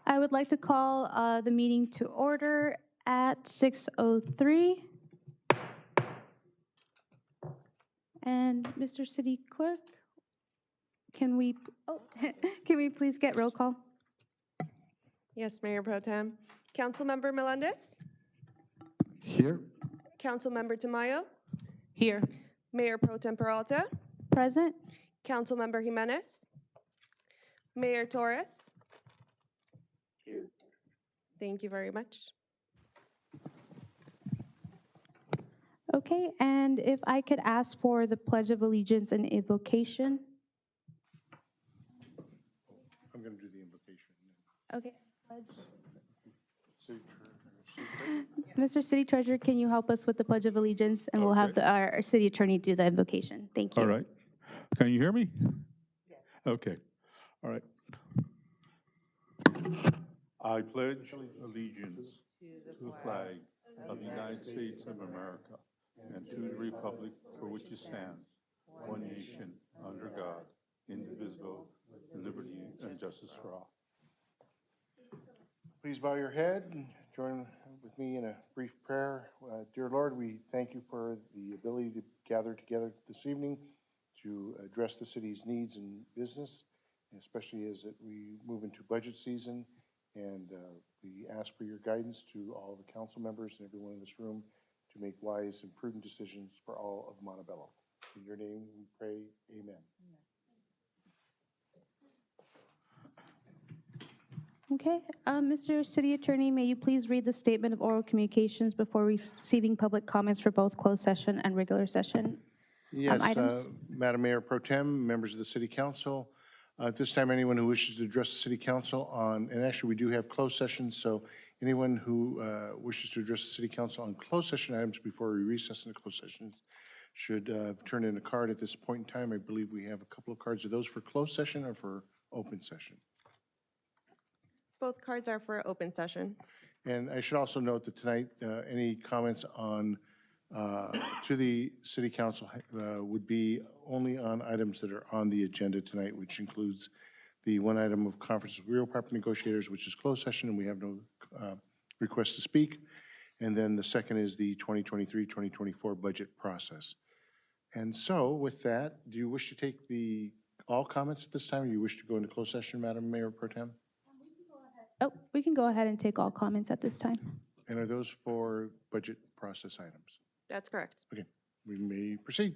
I would like to call the meeting to order at 6:03. And Mr. City Clerk, can we please get roll call? Yes, Mayor Pro Tem. Councilmember Melendez? Here. Councilmember Tamayo? Here. Mayor Pro Tem Peralta? Present. Councilmember Jimenez? Mayor Torres? Here. Thank you very much. Okay, and if I could ask for the Pledge of Allegiance and invocation. I'm going to do the invocation. Okay. City Treasurer. Mr. City Treasurer, can you help us with the Pledge of Allegiance? And we'll have Okay. our city attorney do the invocation. Thank you. All right. Can you hear me? Yes. Okay. All right. I pledge allegiance to the flag of the United States of America and to the republic for which it stands, one nation, under God, indivisible, with liberty and justice for all. Please bow your head and join with me in a brief prayer. Dear Lord, we thank you for the ability to gather together this evening to address the city's needs and business, especially as we move into budget season. And we ask for your guidance to all the council members and everyone in this room to make wise and prudent decisions for all of Montebello. In your name we pray, amen. Okay, Mr. City Attorney, may you please read the statement of oral communications before receiving public comments for both closed session and regular session Yes, items? Madam Mayor Pro Tem, members of the City Council. At this time, anyone who wishes to address the City Council on, and actually we do have closed sessions, so anyone who wishes to address the City Council on closed session items before we recess into closed sessions should turn in a card at this point in time. I believe we have a couple of cards. Are those for closed session or for open session? Both cards are for open session. And I should also note that tonight, any comments on, to the City Council would be only on items that are on the agenda tonight, which includes the one item of conference of real property negotiators, which is closed session, and we have no request to speak. And then the second is the 2023-2024 budget process. And so with that, do you wish to take all comments at this time, or you wish to go into closed session, Madam Mayor Pro Tem? Oh, we can go ahead and take all comments at this time. And are those for budget process items? That's correct. Okay, we may proceed.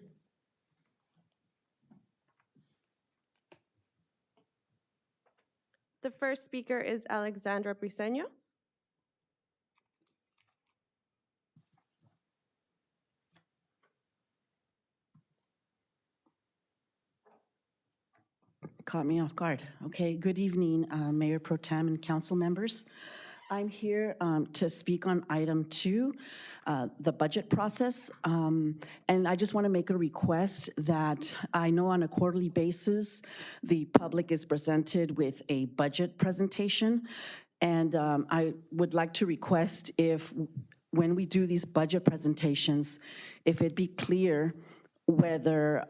The first speaker is Alexandra Briseño. Caught me off guard. Okay, good evening, Mayor Pro Tem and council members. I'm here to speak on item 2, the budget process. And I just want to make a request that I know on a quarterly basis, the public is presented with a budget presentation. And I would like to request if, when we do these budget presentations, if it be clear whether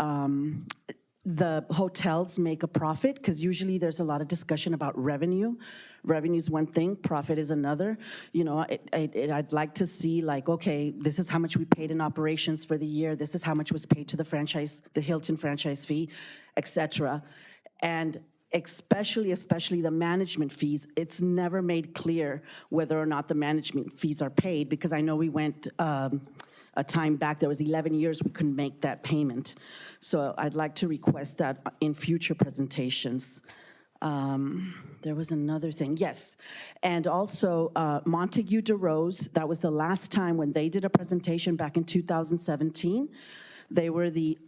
the hotels make a profit, because usually there's a lot of discussion about revenue. Revenue is one thing, profit is another. You know, I'd like to see like, okay, this is how much we paid in operations for the year. This is how much was paid to the franchise, the Hilton franchise fee, et cetera. And especially the management fees, it's never made clear whether or not the management fees are paid, because I know we went a time back, there was 11 years we couldn't make that payment. So I'd like to request that in future presentations. There was another thing, yes. And also Montague DeRose, that was the last time when they did a presentation back in 2017. They were the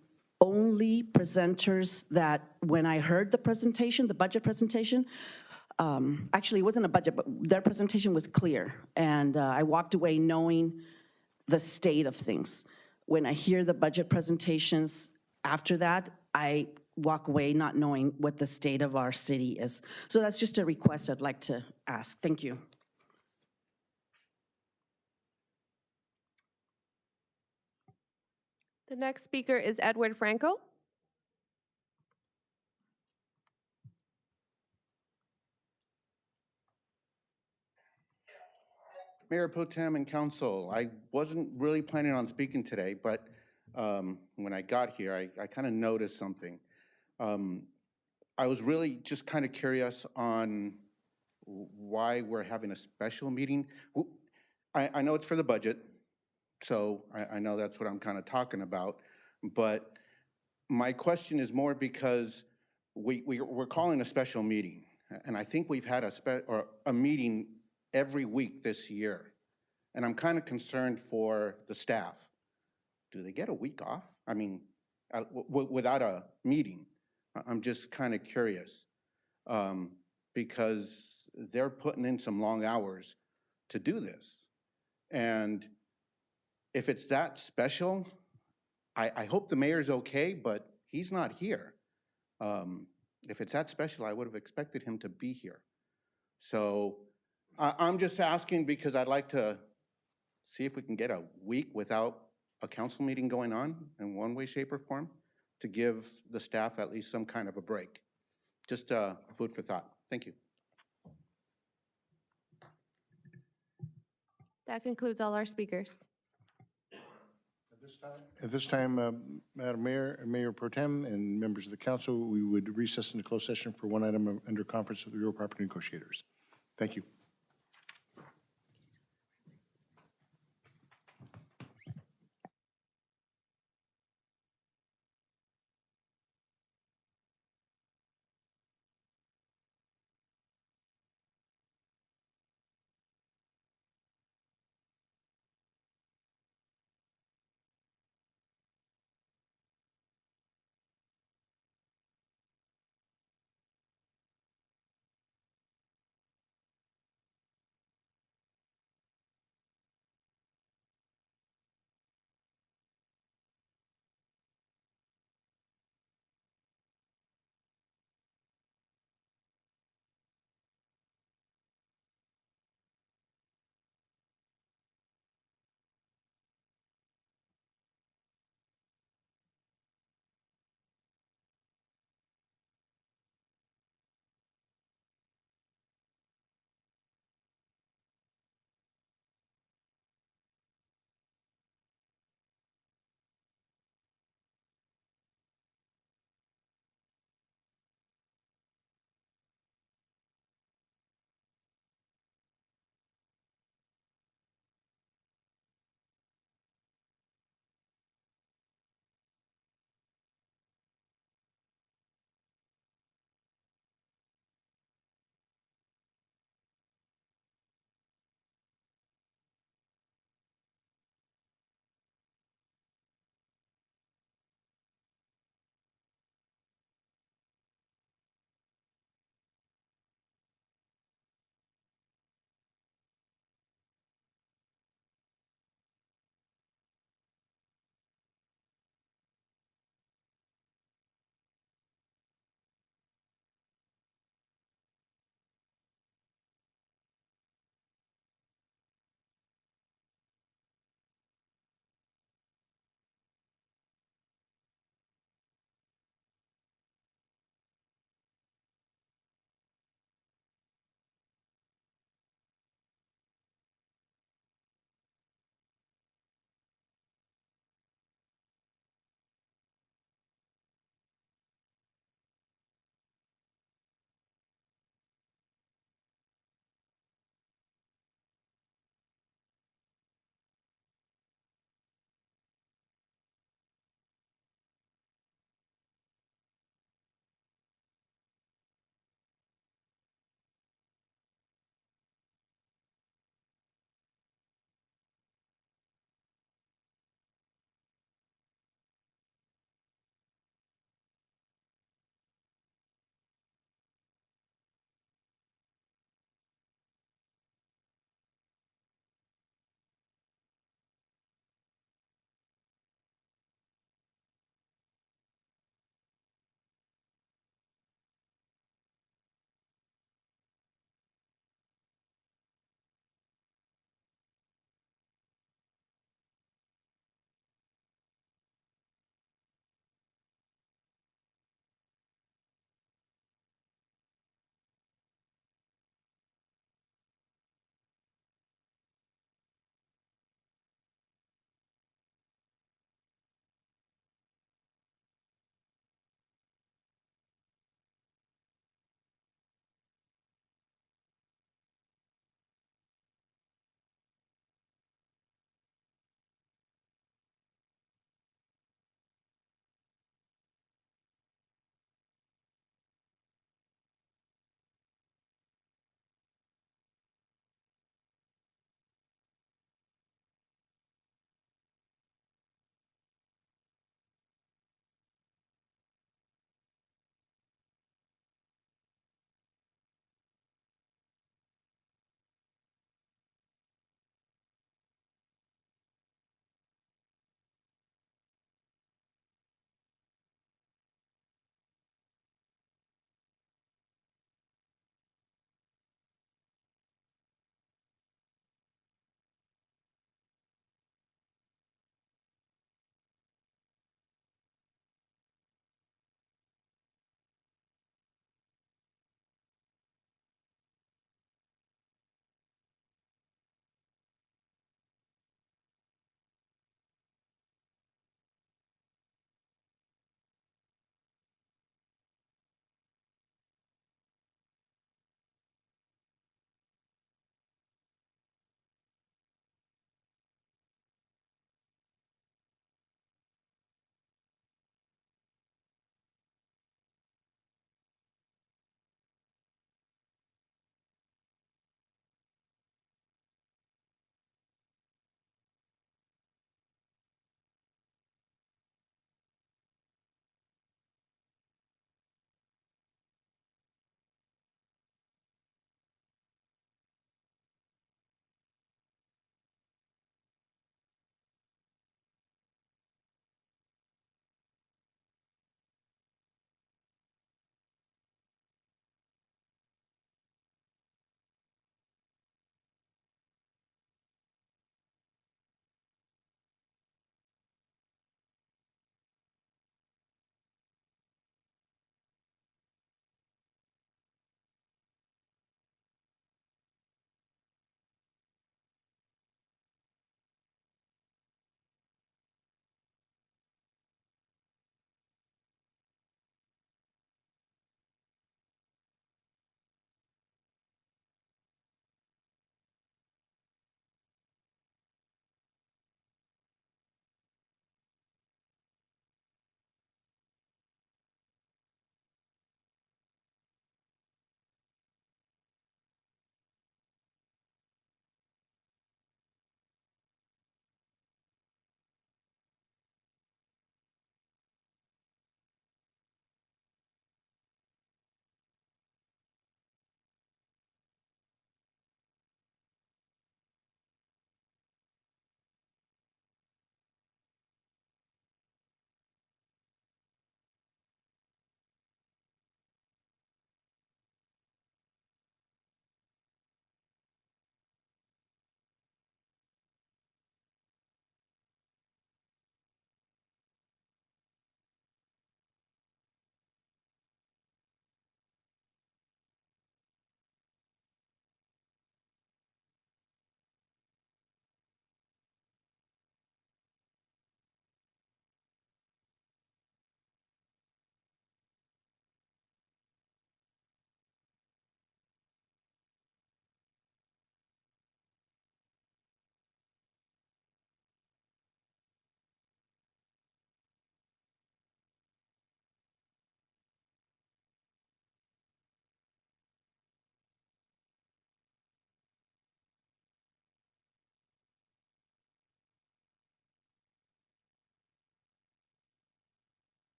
only presenters that when I heard the presentation, the budget presentation, actually it wasn't a budget, but their presentation was clear. And I walked away knowing the state of things. When I hear the budget presentations after that, I walk away not knowing what the state of our city is. So that's just a request I'd like to ask. Thank you. The next speaker is Edward Franco. Mayor Pro Tem and Council, I wasn't really planning on speaking today, but when I got here, I kind of noticed something. Um, I was really just kind of curious on why we're having a special meeting. I know it's for the budget, so I know that's what I'm kind of talking about, but my question is more because we're calling a special meeting, and I think we've had a meeting every week this year. And I'm kind of concerned for the staff. Do they get a week off? I mean, without a meeting? I'm just kind of curious because they're putting in some long hours to do this. And if it's that special, I hope the mayor's okay, but he's not here. If it's that special, I would have expected him to be here. So I'm just asking because I'd like to see if we can get a week without a council meeting going on in one way, shape, or form to give the staff at least some kind of a break. Just food for thought. Thank you. That concludes all our speakers. At this time, Madam Mayor, Mayor Pro Tem, and members of the council, we would recess into closed session for one item under conference with the real property negotiators. Thank you.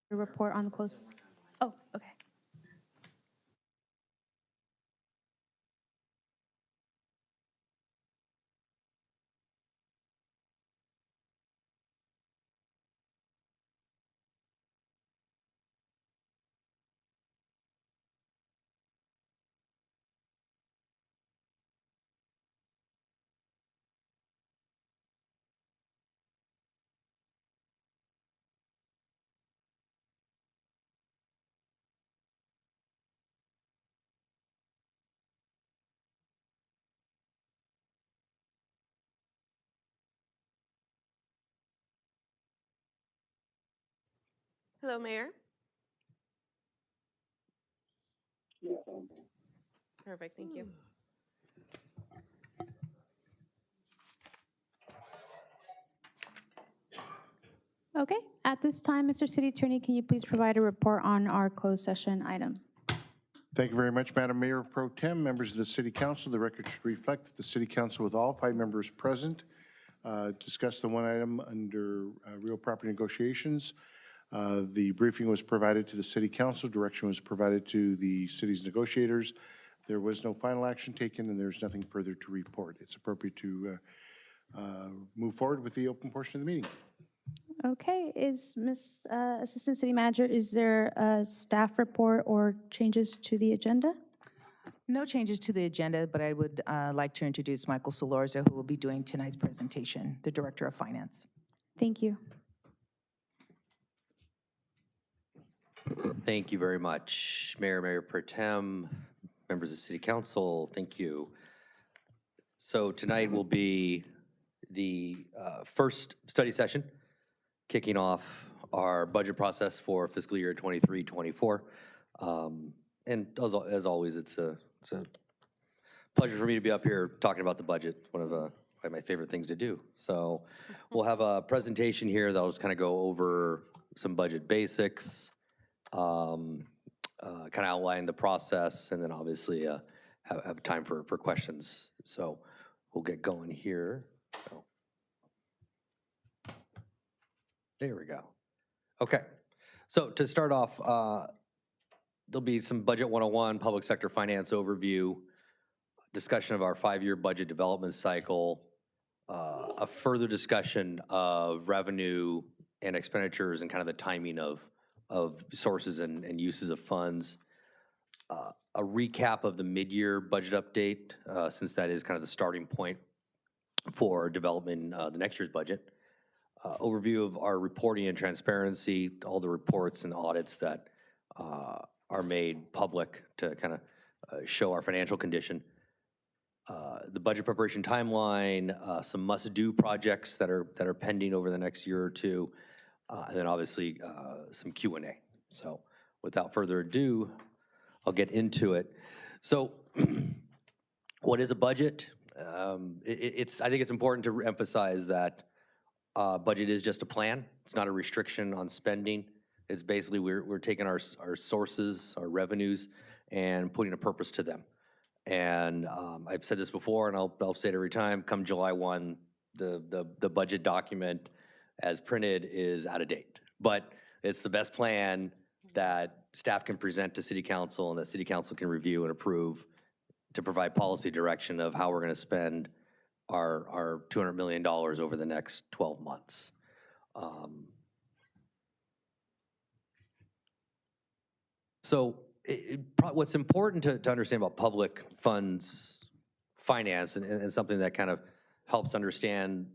A report on the close, oh, okay. Hello, Mayor. Perfect, thank you. Okay, at this time, Mr. City Attorney, can you please provide a report on our closed session item? Thank you very much, Madam Mayor Pro Tem, members of the City Council. The record should reflect that the City Council, with all 5 members present, discussed the one item under real property negotiations. The briefing was provided to the City Council. Direction was provided to the city's negotiators. There was no final action taken, and there's nothing further to report. It's appropriate to move forward with the open portion of the meeting. Okay, is Ms. Assistant City Manager, is there a staff report or changes to the agenda? No changes to the agenda, but I would like to introduce Michael Solorza, who will be doing tonight's presentation, the Director of Finance. Thank you. Thank you very much, Mayor Pro Tem, members of City Council, thank you. So tonight will be the first study session, kicking off our budget process for fiscal year 23-24. And as always, it's a pleasure for me to be up here talking about the budget, one of my favorite things to do. So we'll have a presentation here that'll just kind of go over some budget basics, kind of outline the process, and then obviously have time for questions. So we'll get going here. So, there we go. Okay, so to start off, there'll be some Budget 101, Public Sector Finance Overview, discussion of our 5-year budget development cycle, a further discussion of revenue and expenditures and kind of the timing of sources and uses of funds, a recap of the mid-year budget update, since that is kind of the starting point for developing the next year's budget, overview of our reporting and transparency, all the reports and audits that are made public to kind of show our financial condition, the budget preparation timeline, some must-do projects that are pending over the next year or two, and then obviously some Q&A. So without further ado, I'll get into it. So what is a budget? I think it's important to emphasize that budget is just a plan. It's not a restriction on spending. It's basically we're taking our sources, our revenues, and putting a purpose to them. And I've said this before, and I'll say it every time, come July 1, the budget document as printed is out of date. But it's the best plan that staff can present to City Council and that City Council can review and approve to provide policy direction of how we're going to spend our $200 million over the next 12 months. So what's important to understand about public funds finance and something that kind of helps understand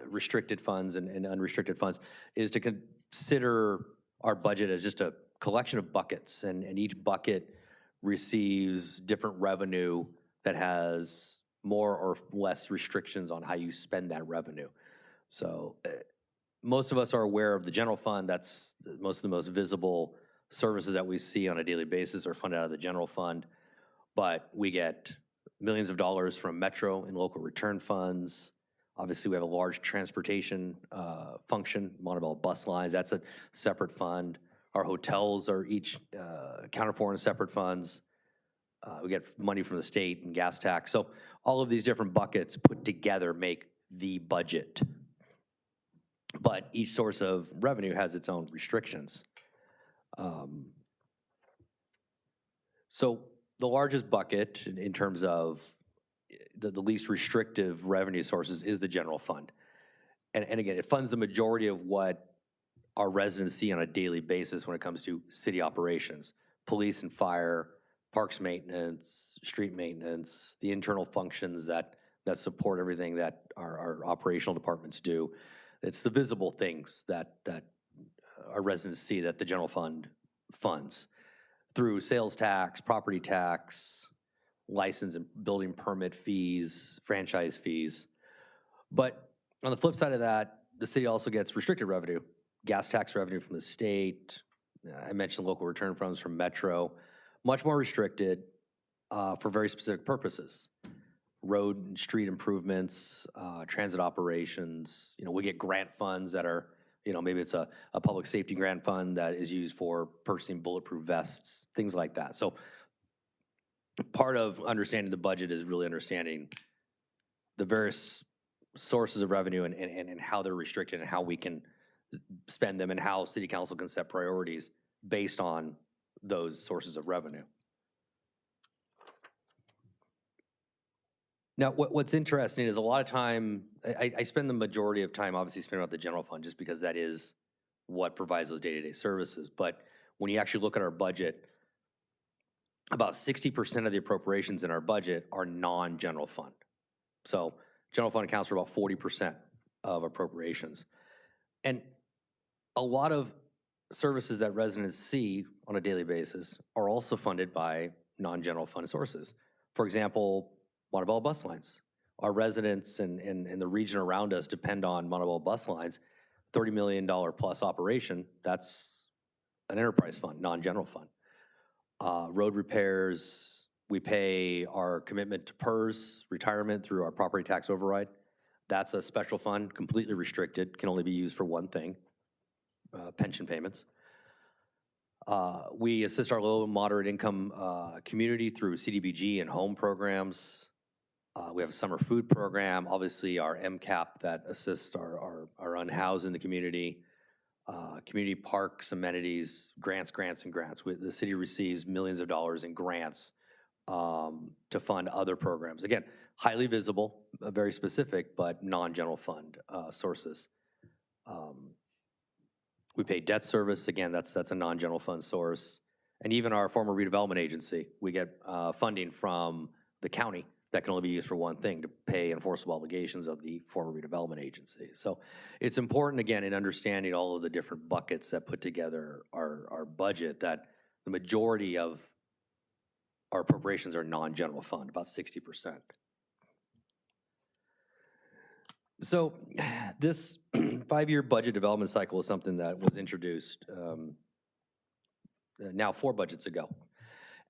restricted funds and unrestricted funds is to consider our budget as just a collection of buckets, and each bucket receives different revenue that has more or less restrictions on how you spend that revenue. So most of us are aware of the general fund. That's most of the most visible services that we see on a daily basis are funded out of the general fund, but we get millions of dollars from Metro and local return funds. Obviously, we have a large transportation function, Montebello bus lines, that's a separate fund. Our hotels are each accounted for in separate funds. We get money from the state and gas tax. So all of these different buckets put together make the budget. But each source of revenue has its own restrictions. So the largest bucket in terms of the least restrictive revenue sources is the general fund. And again, it funds the majority of what our residents see on a daily basis when it comes to city operations, police and fire, parks maintenance, street maintenance, the internal functions that support everything that our operational departments do. It's the visible things that our residents see that the general fund funds through sales tax, property tax, license and building permit fees, franchise fees. But on the flip side of that, the city also gets restricted revenue, gas tax revenue from the state. I mentioned local return funds from Metro, much more restricted for very specific purposes. Road and street improvements, transit operations. We get grant funds that are, maybe it's a public safety grant fund that is used for purchasing bulletproof vests, things like that. So part of understanding the budget is really understanding the various sources of revenue and how they're restricted and how we can spend them and how city council can set priorities based on those sources of revenue. Now, what's interesting is a lot of time, I spend the majority of time obviously spending on the general fund just because that is what provides those day-to-day services. But when you actually look at our budget, about 60% of the appropriations in our budget are non-general fund. So general fund accounts for about 40% of appropriations. And a lot of services that residents see on a daily basis are also funded by non-general fund sources. For example, Montebello bus lines. Our residents and the region around us depend on Montebello bus lines. $30 million plus operation, that's an enterprise fund, non-general fund. Road repairs, we pay our commitment to PERS, retirement through our property tax override. That's a special fund, completely restricted, can only be used for one thing, pension payments. We assist our low and moderate income community through CDBG and home programs. We have a summer food program, obviously our MCAP that assists our unhoused in the community. Community parks, amenities, grants. The city receives millions of dollars in grants to fund other programs. Again, highly visible, very specific, but non-general fund sources. We pay debt service, again, that's a non-general fund source. And even our former redevelopment agency, we get funding from the county that can only be used for one thing, to pay enforceable obligations of the former redevelopment agency. So it's important, again, in understanding all of the different buckets that put together our budget, that the majority of our appropriations are non-general fund, about 60%. So this 5-year budget development cycle is something that was introduced now 4 budgets ago.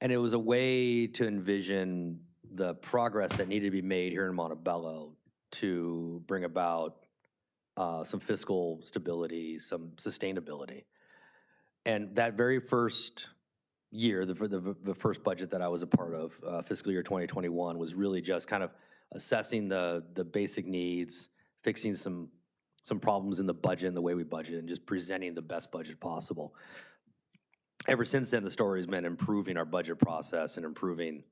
And it was a way to envision the progress that needed to be made here in Montebello to bring about some fiscal stability, some sustainability. And that very first year, the first budget that I was a part of, fiscal year 2021, was really just kind of assessing the basic needs, fixing some problems in the budget and the way we budget, and just presenting the best budget possible. Ever since then, the story has been improving our budget process and improving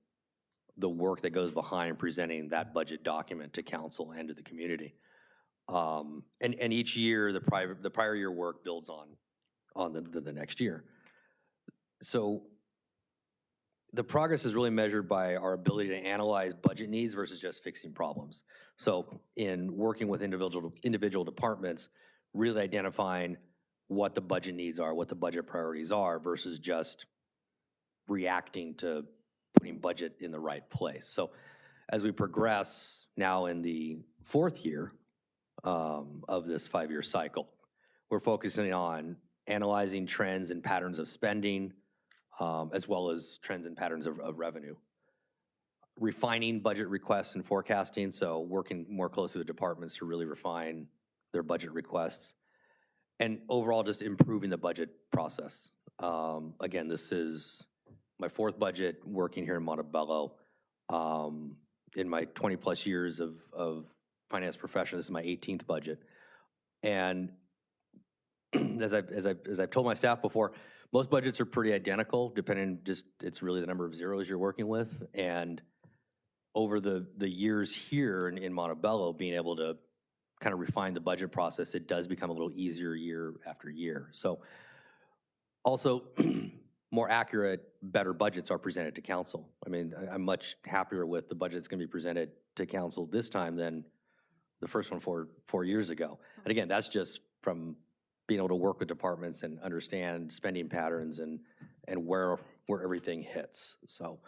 the work that goes behind presenting that budget document to council and to the community. And each year, the prior year work builds on the next year. So the progress is really measured by our ability to analyze budget needs versus just fixing problems. So in working with individual departments, really identifying what the budget needs are, what the budget priorities are, versus just reacting to putting budget in the right place. So as we progress now in the 4th year of this 5-year cycle, we're focusing on analyzing trends and patterns of spending, as well as trends and patterns of revenue. Refining budget requests and forecasting, so working more closely with departments to really refine their budget requests. And overall, just improving the budget process. Again, this is my 4th budget working here in Montebello. In my 20 plus years of finance profession, this is my 18th budget. And I've told my staff before, most budgets are pretty identical, depending just, it's really the number of zeros you're working with. And over the years here in Montebello, being able to kind of refine the budget process, it does become a little easier year after year. So also, more accurate, better budgets are presented to council. I mean, I'm much happier with the budget that's going to be presented to council this time than the first one 4 years ago. And again, that's just from being able to work with departments and understand spending patterns and where everything hits. So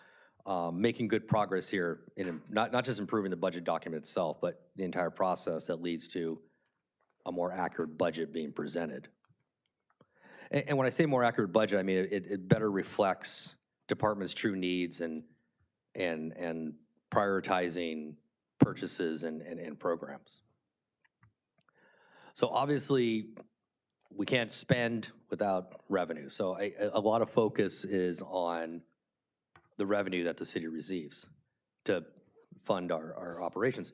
making good progress here in not just improving the budget document itself, but the entire process that leads to a more accurate budget being presented. And when I say more accurate budget, I mean it better reflects departments' true needs and prioritizing purchases and programs. So obviously, we can't spend without revenue. So a lot of focus is on the revenue that the city receives to fund our operations.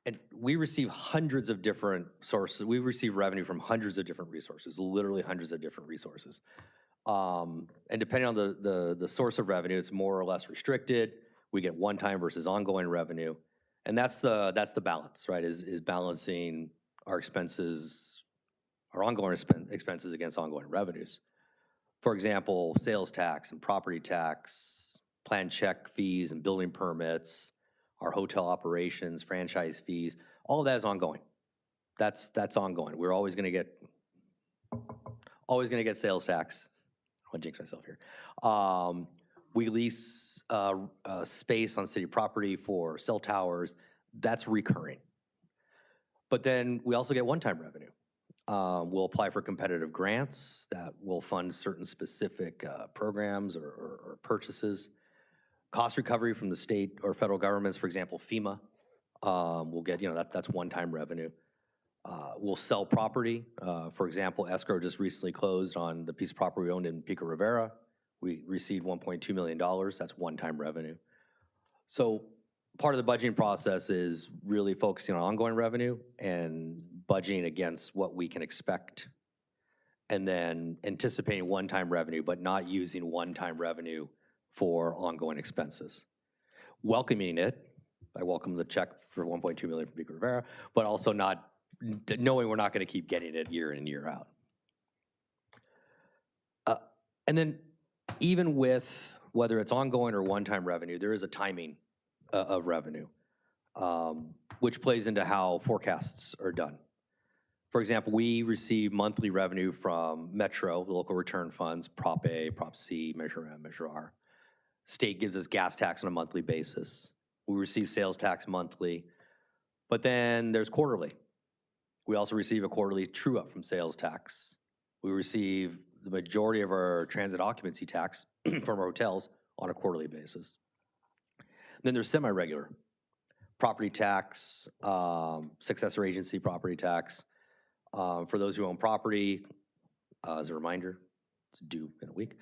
And we receive hundreds of different sources. We receive revenue from hundreds of different resources, literally hundreds of different resources. And depending on the source of revenue, it's more or less restricted. We get one-time versus ongoing revenue. And that's the balance, right, is balancing our expenses, our ongoing expenses against ongoing revenues. For example, sales tax and property tax, plan check fees and building permits, our hotel operations, franchise fees, all of that is ongoing. That's ongoing. We're always gonna get sales tax. I'll jinx myself here. We lease space on city property for cell towers. That's recurring. But then we also get one-time revenue. We'll apply for competitive grants that will fund certain specific programs or purchases. Cost recovery from the state or federal governments, for example, FEMA, we'll get, that's one-time revenue. We'll sell property. For example, escrow just recently closed on the piece of property we owned in Pico Rivera. We received $1.2 million. That's one-time revenue. So part of the budgeting process is really focusing on ongoing revenue and budgeting against what we can expect, and then anticipating one-time revenue, but not using one-time revenue for ongoing expenses. Welcoming it, I welcome the check for $1.2 million from Pico Rivera, but also not knowing we're not going to keep getting it year in and year out. And then even with whether it's ongoing or one-time revenue, there is a timing of revenue, which plays into how forecasts are done. For example, we receive monthly revenue from Metro, the local return funds, Prop A, Prop C, Measure M, Measure R. State gives us gas tax on a monthly basis. We receive sales tax monthly, but then there's quarterly. We also receive a quarterly true-up from sales tax. We receive the majority of our transit occupancy tax from our hotels on a quarterly basis. Then there's semi-regular property tax, successor agency property tax. For those who own property, as a reminder, it's due in a week.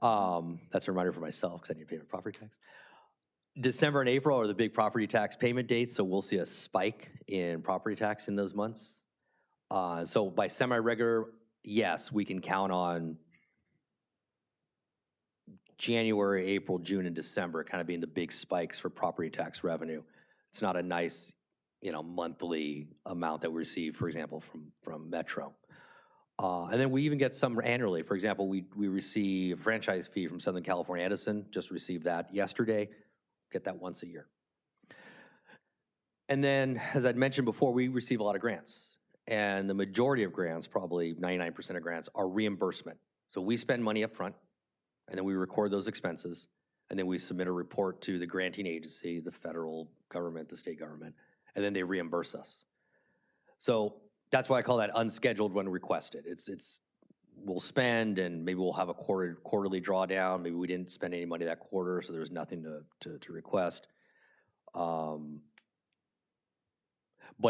That's a reminder for myself because I need to pay my property tax. December and April are the big property tax payment dates, so we'll see a spike in property tax in those months. So by semi-regular, yes, we can count on January, April, June, and December kind of being the big spikes for property tax revenue. It's not a nice, monthly amount that we receive, for example, from Metro. And then we even get some annually. For example, we receive a franchise fee from Southern California Edison, just received that yesterday, get that once a year. And then, as I'd mentioned before, we receive a lot of grants. And the majority of grants, probably 99% of grants, are reimbursement. So we spend money up front, and then we record those expenses, and then we submit a report to the granting agency, the federal government, the state government, and then they reimburse us. So that's why I call that unscheduled when requested. We'll spend, and maybe we'll have a quarterly drawdown. Maybe we didn't spend any money that quarter, so there's nothing to request. But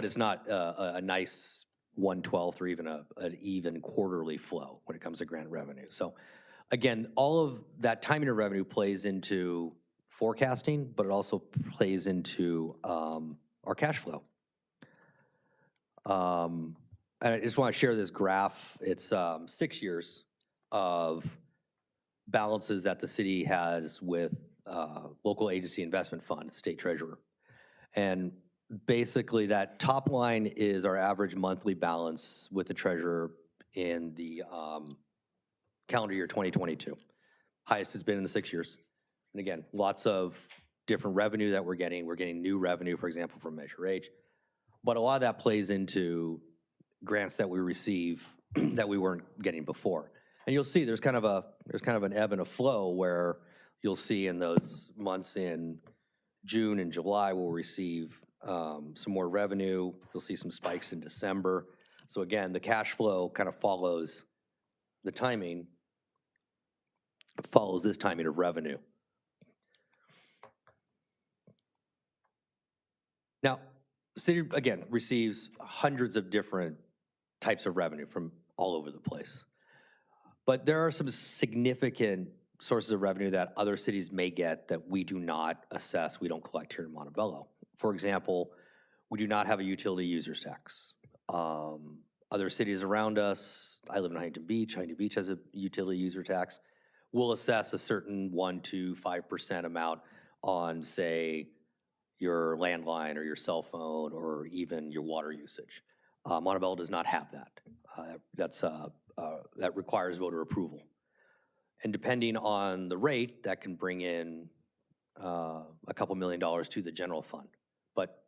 it's not a nice 1/12 or even an even quarterly flow when it comes to grant revenue. So again, all of that timing of revenue plays into forecasting, but it also plays into our cash flow. I just want to share this graph. It's 6 years of balances that the city has with local agency investment fund, state treasurer. And basically that top line is our average monthly balance with the treasurer in the calendar year 2022. Highest it's been in the 6 years. And again, lots of different revenue that we're getting. We're getting new revenue, for example, from Measure H. But a lot of that plays into grants that we receive that we weren't getting before. And you'll see there's kind of an ebb and a flow where you'll see in those months in June and July we'll receive some more revenue. You'll see some spikes in December. So again, the cash flow kind of follows the timing, follows this timing of revenue. Now, the city, again, receives hundreds of different types of revenue from all over the place. But there are some significant sources of revenue that other cities may get that we do not assess, we don't collect here in Montebello. For example, we do not have a utility users tax. Other cities around us, I live in Huntington Beach has a utility user tax. We'll assess a certain 1 to 5% amount on, say, your landline or your cell phone or even your water usage. Montebello does not have that. That requires voter approval. And depending on the rate, that can bring in a couple $1 million to the general fund. But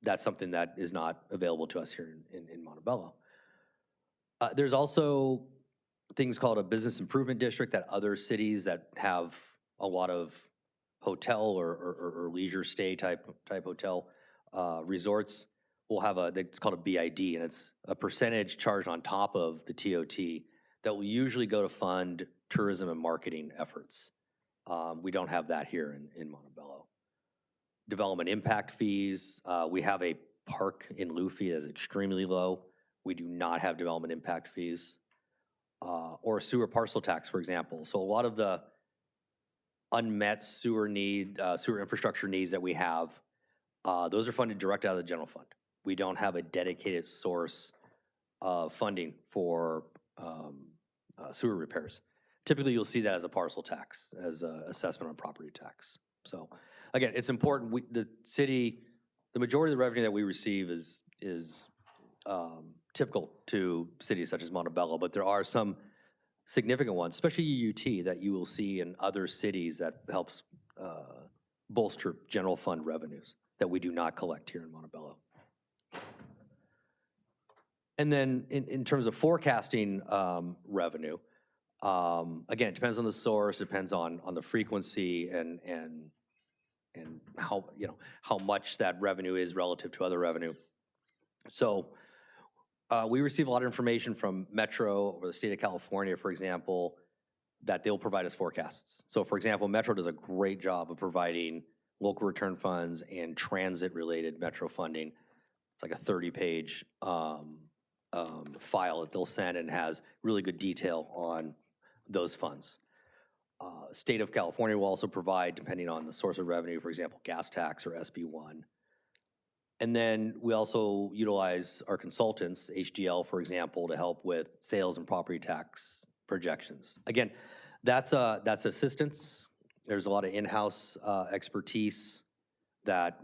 that's something that is not available to us here in Montebello. There's also things called a business improvement district that other cities that have a lot of hotel or leisure stay type hotel resorts will have it's called a BID, and it's a percentage charged on top of the TOT that will usually go to fund tourism and marketing efforts. We don't have that here in Montebello. Development impact fees, we have a park in Luffy that is extremely low. We do not have development impact fees. Or a sewer parcel tax, for example. So a lot of the unmet sewer infrastructure needs that we have, those are funded direct out of the general fund. We don't have a dedicated source of funding for sewer repairs. Typically, you'll see that as a parcel tax, as an assessment on property tax. So again, it's important. The majority of the revenue that we receive is typical to cities such as Montebello, but there are some significant ones, especially UT, that you will see in other cities that helps bolster general fund revenues that we do not collect here in Montebello. And then in terms of forecasting revenue, again, it depends on the source, depends on the frequency and how much that revenue is relative to other revenue. So we receive a lot of information from Metro or the state of California, for example, that they'll provide us forecasts. So for example, Metro does a great job of providing local return funds and transit-related Metro funding. It's like a 30-page file that they'll send and has really good detail on those funds. State of California will also provide, depending on the source of revenue, for example, gas tax or SB1. And then we also utilize our consultants, HDL, for example, to help with sales and property tax projections. Again, that's assistance. There's a lot of in-house expertise that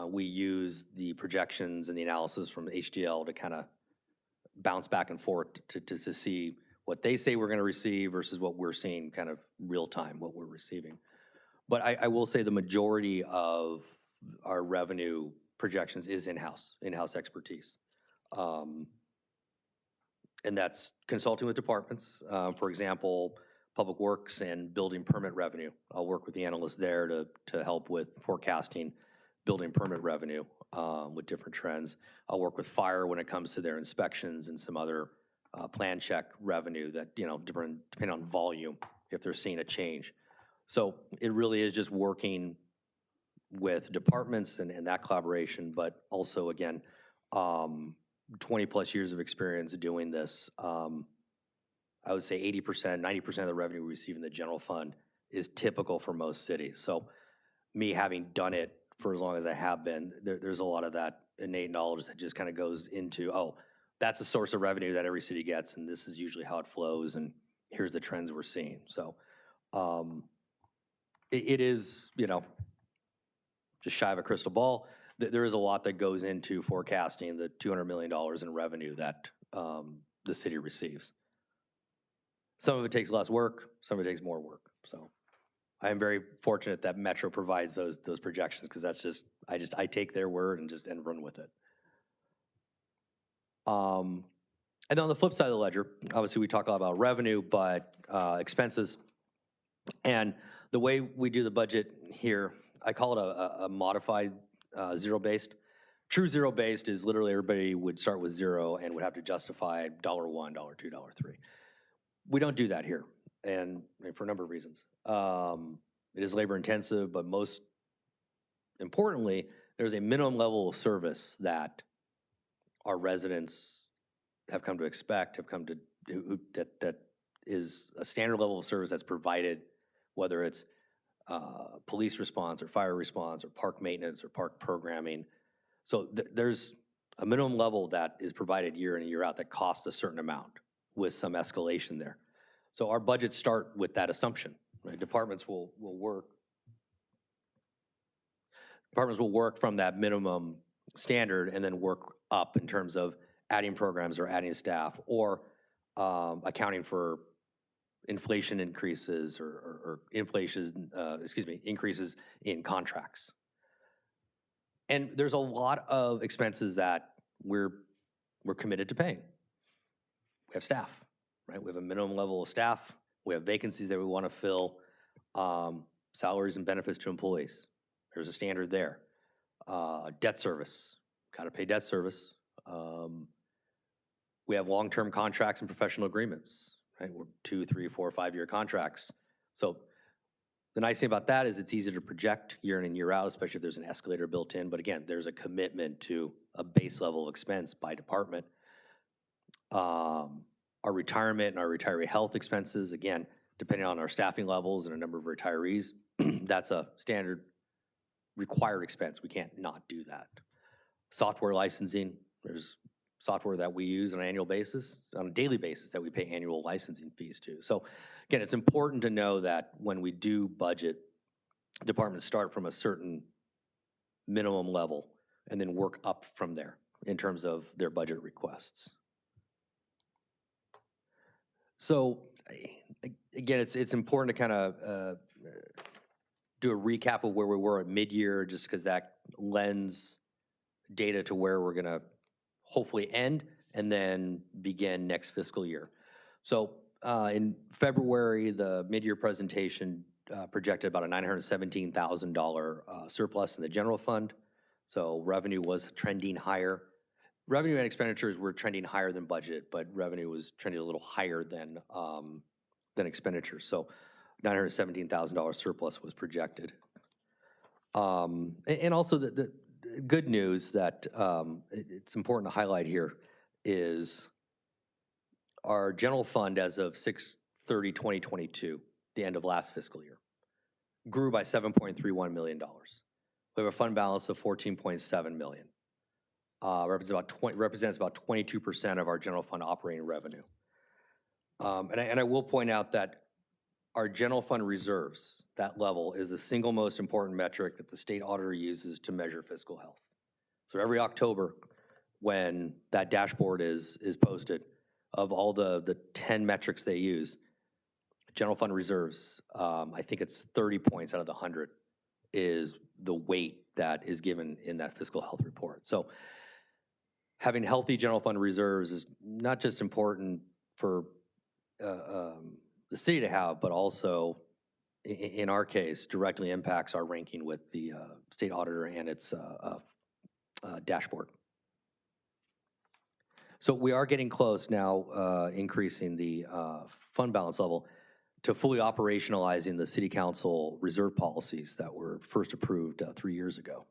we use the projections and the analysis from HDL to kind of bounce back and forth to see what they say we're going to receive versus what we're seeing kind of real time, what we're receiving. But I will say the majority of our revenue projections is in-house expertise. And that's consulting with departments. For example, Public Works and building permit revenue. I'll work with the analysts there to help with forecasting building permit revenue with different trends. I'll work with fire when it comes to their inspections and some other plan check revenue that, depending on volume, if they're seeing a change. So it really is just working with departments and that collaboration, but also, again, 20 plus years of experience doing this. I would say 80%, 90% of the revenue we receive in the general fund is typical for most cities. So me having done it for as long as I have been, there's a lot of that innate knowledge that just kind of goes into, that's a source of revenue that every city gets, and this is usually how it flows, and here's the trends we're seeing. So it is, just shy of a crystal ball. There is a lot that goes into forecasting the $200 million in revenue that the city receives. Some of it takes less work, some of it takes more work. So I am very fortunate that Metro provides those projections, because that's just, I take their word and run with it. And then on the flip side of the ledger, obviously we talk a lot about revenue, but expenses. And the way we do the budget here, I call it a modified zero-based. True zero-based is literally everybody would start with zero and would have to justify $1, $2, $3. We don't do that here, and for a number of reasons. It is labor intensive, but most importantly, there's a minimum level of service that our residents have come to expect, that is a standard level of service that's provided, whether it's police response or fire response or park maintenance or park programming. So there's a minimum level that is provided year in and year out that costs a certain amount with some escalation there. So our budgets start with that assumption. Right? Departments will work from that minimum standard and then work up in terms of adding programs or adding staff or accounting for inflation increases or increases in contracts. And there's a lot of expenses that we're committed to paying. We have staff, right? We have a minimum level of staff. We have vacancies that we want to fill, salaries and benefits to employees. There's a standard there. Debt service, got to pay debt service. We have long-term contracts and professional agreements, right? We're 2, 3, 4, 5-year contracts. So the nice thing about that is it's easy to project year in and year out, especially if there's an escalator built in. But again, there's a commitment to a base level of expense by department. Our retirement and our retiree health expenses, again, depending on our staffing levels and a number of retirees, that's a standard required expense. We can't not do that. Software licensing, there's software that we use on an annual basis, on a daily basis, that we pay annual licensing fees to. So again, it's important to know that when we do budget, departments start from a certain minimum level and then work up from there in terms of their budget requests. So again, it's important to kind of do a recap of where we were at mid-year, just because that lends data to where we're gonna hopefully end and then begin next fiscal year. So in February, the mid-year presentation projected about a $917,000 surplus in the general fund. So revenue was trending higher. Revenue and expenditures were trending higher than budget, but revenue was trending a little higher than expenditures. So $917,000 surplus was projected. And also the good news that it's important to highlight here is our general fund as of 6/30/2022, the end of last fiscal year, grew by $7.31 million. We have a fund balance of $14.7 million. Represents about 22% of our general fund operating revenue. And I will point out that our general fund reserves, that level, is the single most important metric that the state auditor uses to measure fiscal health. So every October, when that dashboard is posted, of all the 10 metrics they use, general fund reserves, I think it's 30 points out of the 100 is the weight that is given in that fiscal health report. So having healthy general fund reserves is not just important for the city to have, but also, in our case, directly impacts our ranking with the state auditor and its dashboard. So we are getting close now, increasing the fund balance level to fully operationalizing the city council reserve policies that were first approved 3 years ago.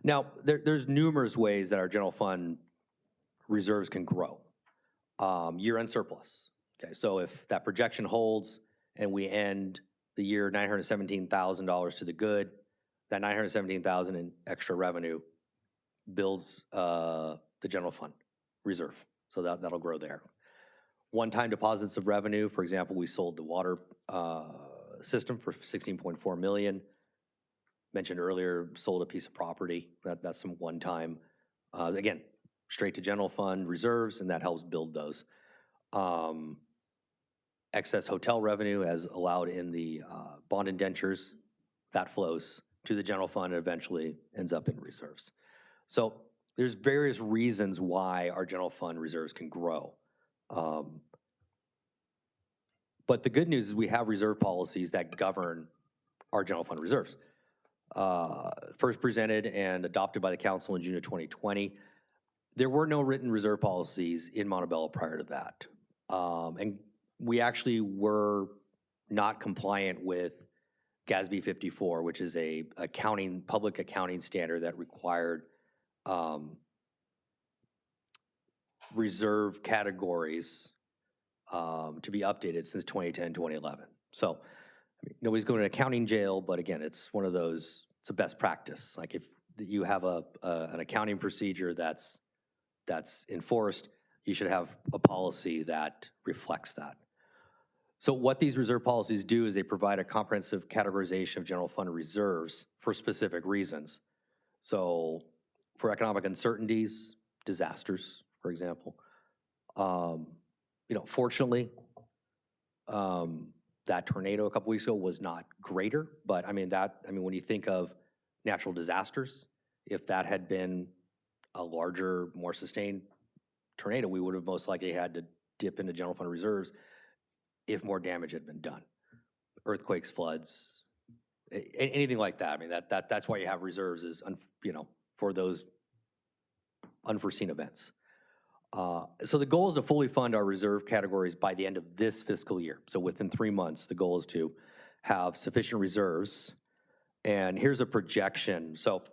Now, there's numerous ways that our general fund reserves can grow. Year-end surplus. Okay, so if that projection holds and we end the year $917,000 to the good, that $917,000 in extra revenue builds the the general fund reserve. So that'll grow there. One-time deposits of revenue, for example, we sold the water system for $16.4 million. Mentioned earlier, sold a piece of property. That's some one-time, again, straight to general fund reserves, and that helps build those. Excess hotel revenue as allowed in the bond indentures, that flows to the general fund and eventually ends up in reserves. So there's various reasons why our general fund reserves can grow. But the good news is we have reserve policies that govern our general fund reserves. First presented and adopted by the council in June of 2020. There were no written reserve policies in Montebello prior to that. And we actually were not compliant with GASB 54, which is a public accounting standard that required reserve categories to be updated since 2010, 2011. So I mean, nobody's going to accounting jail, but again, it's one of those, it's a best practice. Like if you have an accounting procedure that's enforced, you should have a policy that reflects that. So what these reserve policies do is they provide a comprehensive categorization of general fund reserves for specific reasons. So for economic uncertainties, disasters, for example, fortunately, that tornado a couple weeks ago was not greater, but when you think of natural disasters, if that had been a larger, more sustained tornado, we would have most likely had to dip into general fund reserves if more damage had been done. Earthquakes, floods, anything like that. I mean, that's why you have reserves is, for those unforeseen events. So the goal is to fully fund our reserve categories by the end of this fiscal year. So within 3 months, the goal is to have sufficient reserves. And here's a projection. So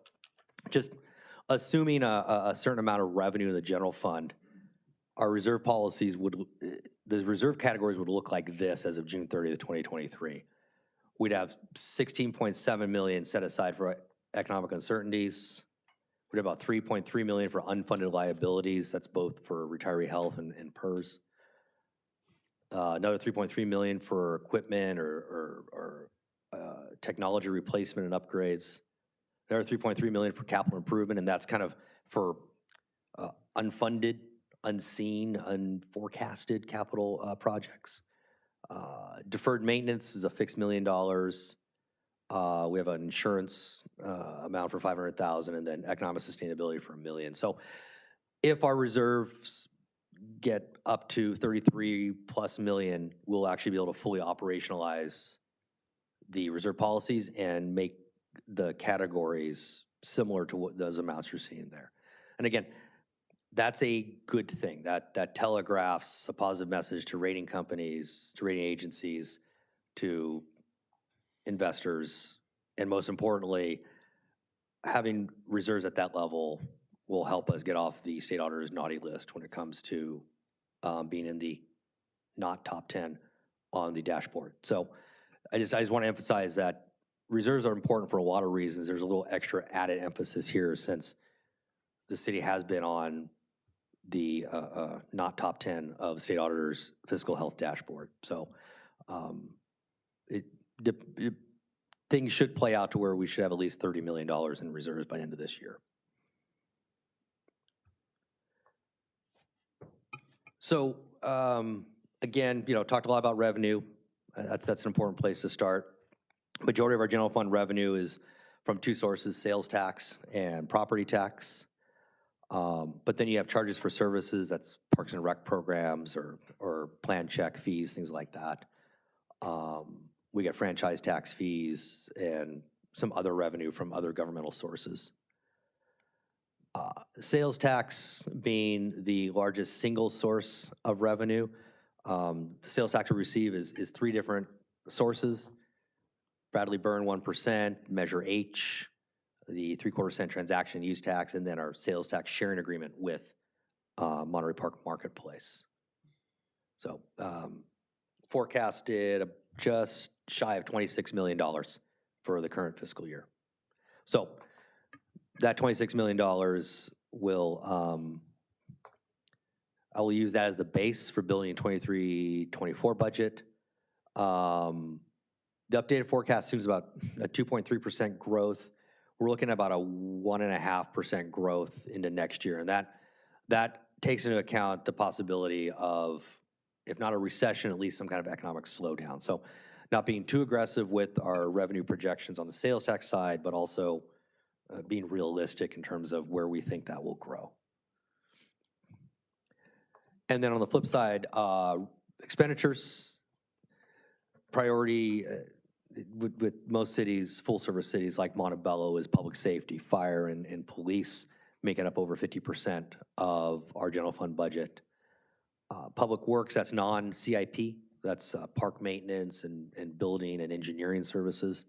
just assuming a certain amount of revenue in the general fund, our reserve policies the reserve categories would look like this as of June 30th, 2023. We'd have $16.7 million set aside for economic uncertainties. We'd have about $3.3 million for unfunded liabilities. That's both for retiree health and PERS. Another $3.3 million for equipment or technology replacement and upgrades. Another $3.3 million for capital improvement, and that's kind of for unfunded, unseen, unforecasted capital projects. Deferred maintenance is a fixed $1 million. We have an insurance amount for $500,000, and then economic sustainability for $1 million. So if our reserves get up to 33+ million, we'll actually be able to fully operationalize the reserve policies and make the categories similar to what those amounts you're seeing there. And again, that's a good thing. That telegraphs a positive message to rating companies, to rating agencies, to investors, and most importantly, having reserves at that level will help us get off the state auditor's naughty list when it comes to being in the not top 10 on the dashboard. So I just want to emphasize that reserves are important for a lot of reasons. There's a little extra added emphasis here since the city has been on the not top 10 of state auditor's fiscal health dashboard. So things should play out to where we should have at least $30 million in reserves by the end of this year. So again, talked a lot about revenue. That's an important place to start. Majority of our general fund revenue is from two sources, sales tax and property tax. But then you have charges for services, that's Parks and Rec programs or plan check fees, things like that. We get franchise tax fees and some other revenue from other governmental sources. Sales tax being the largest single source of revenue. The sales tax we receive is three different sources. Bradley Byrne 1%, Measure H, the 3/4 cent transaction use tax, and then our sales tax sharing agreement with Monterey Park Marketplace. So forecasted just shy of $26 million for the current fiscal year. So that $26 million will I will use that as the base for building 23-24 budget. The updated forecast assumes about a 2.3% growth. We're looking at about a 1.5% growth into next year, and that takes into account the possibility of, if not a recession, at least some kind of economic slowdown. So not being too aggressive with our revenue projections on the sales tax side, but also being realistic in terms of where we think that will grow. And then on the flip side, expenditures, priority with most cities, full-service cities like Montebello, is public safety, fire, and police, making up over 50% of our general fund budget. Public works, that's non-CIP, that's park maintenance and building and engineering services.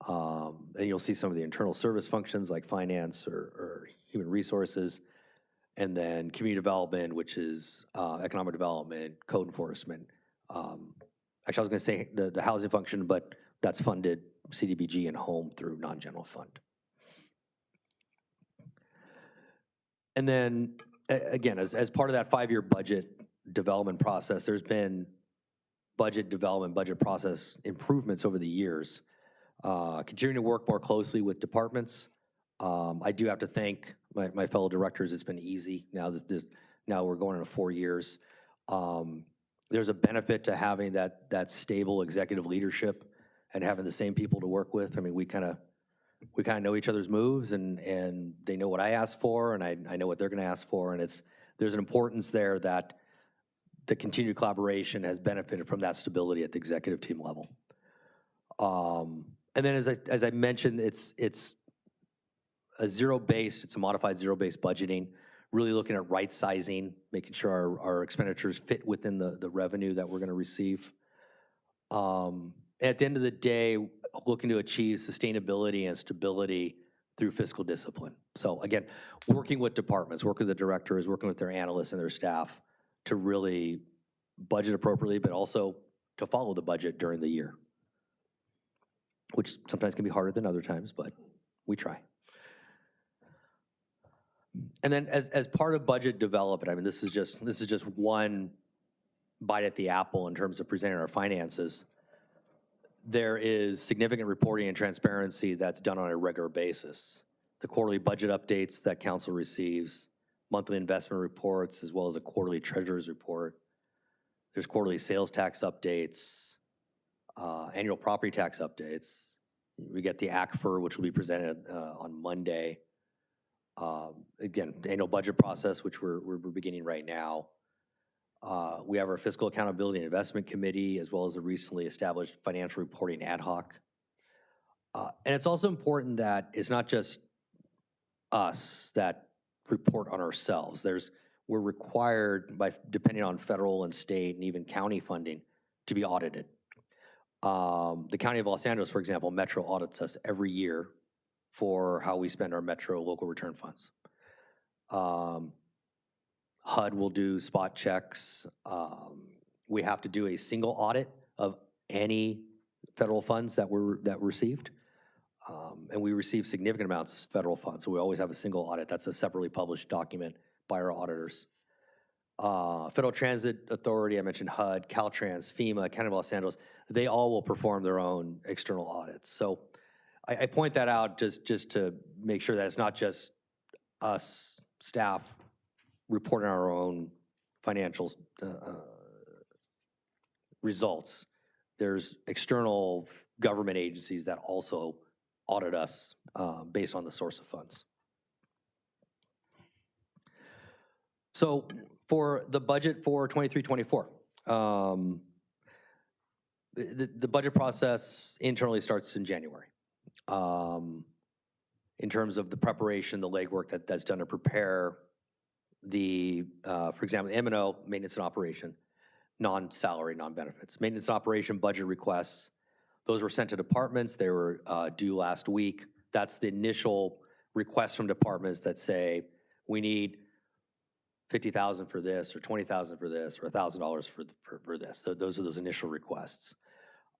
And you'll see some of the internal service functions like finance or human resources. And then community development, which is economic development, code enforcement. Actually, I was going to say the housing function, but that's funded CDBG and home through non-general fund. And then, again, as part of that 5-year budget development process, there's been budget development, budget process improvements over the years. Continuing to work more closely with departments. I do have to thank my fellow directors. It's been easy. Now we're going into 4 years. There's a benefit to having that stable executive leadership and having the same people to work with. I mean, we kind of know each other's moves, and they know what I ask for, and I know what they're going to ask for, and there's an importance there that the continued collaboration has benefited from that stability at the executive team level. And then, as I mentioned, it's a zero-based, it's a modified zero-based budgeting, really looking at right-sizing, making sure our expenditures fit within the revenue that we're going to receive. At the end of the day, looking to achieve sustainability and stability through fiscal discipline. So again, working with departments, working with the directors, working with their analysts and their staff to really budget appropriately, but also to follow the budget during the year, which sometimes can be harder than other times, but we try. And then as part of budget development, I mean, this is just one bite at the apple in terms of presenting our finances. There is significant reporting and transparency that's done on a regular basis. The quarterly budget updates that council receives, monthly investment reports, as well as a quarterly treasurer's report. There's quarterly sales tax updates, annual property tax updates. We get the ACFR, which will be presented on Monday. Again, the annual budget process, which we're beginning right now. We have our Fiscal Accountability and Investment Committee, as well as a recently established Financial Reporting Ad Hoc. And it's also important that it's not just us that report on ourselves. We're required, depending on federal and state and even county funding, to be audited. The County of Los Angeles, for example, Metro audits us every year for how we spend our Metro local return funds. HUD will do spot checks. We have to do a single audit of any federal funds that were received. And we receive significant amounts of federal funds, so we always have a single audit. That's a separately published document by our auditors. Federal Transit Authority, I mentioned HUD, Caltrans, FEMA, County of Los Angeles, they all will perform their own external audits. So I point that out just to make sure that it's not just us, staff, reporting our own financial results. There's external government agencies that also audit us based on the source of funds. So for the budget for 23-24, the budget process internally starts in January. In terms of the preparation, the legwork that's done to prepare for example, the M&O, maintenance and operation, non-salary, non-benefits. Maintenance and operation budget requests, those were sent to departments. They were due last week. That's the initial requests from departments that say, we need $50,000 for this, or $20,000 for this, or $1,000 for this. Those are those initial requests.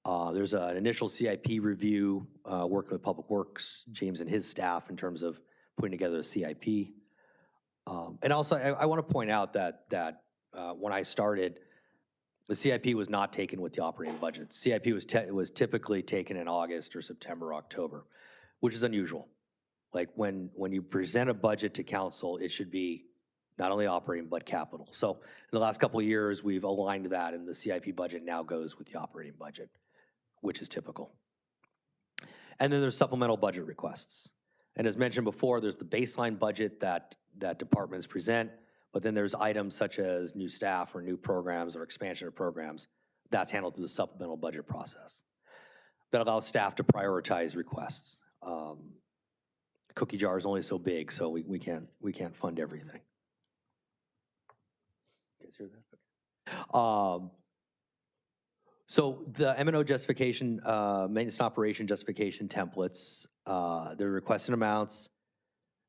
There's an initial CIP review, working with Public Works, James and his staff, in terms of putting together a CIP. And also, I want to point out that when I started, the CIP was not taken with the operating budget. CIP was typically taken in August or September, October, which is unusual. Like when you present a budget to council, it should be not only operating, but capital. So in the last couple of years, we've aligned that, and the CIP budget now goes with the operating budget, which is typical. And then there's supplemental budget requests. And as mentioned before, there's the baseline budget that departments present, but then there's items such as new staff or new programs or expansion of programs. That's handled through the supplemental budget process. That allows staff to prioritize requests. Cookie jar is only so big, so we can't fund everything. You guys hear that? So the M&O justification, maintenance and operation justification templates, they're requested amounts.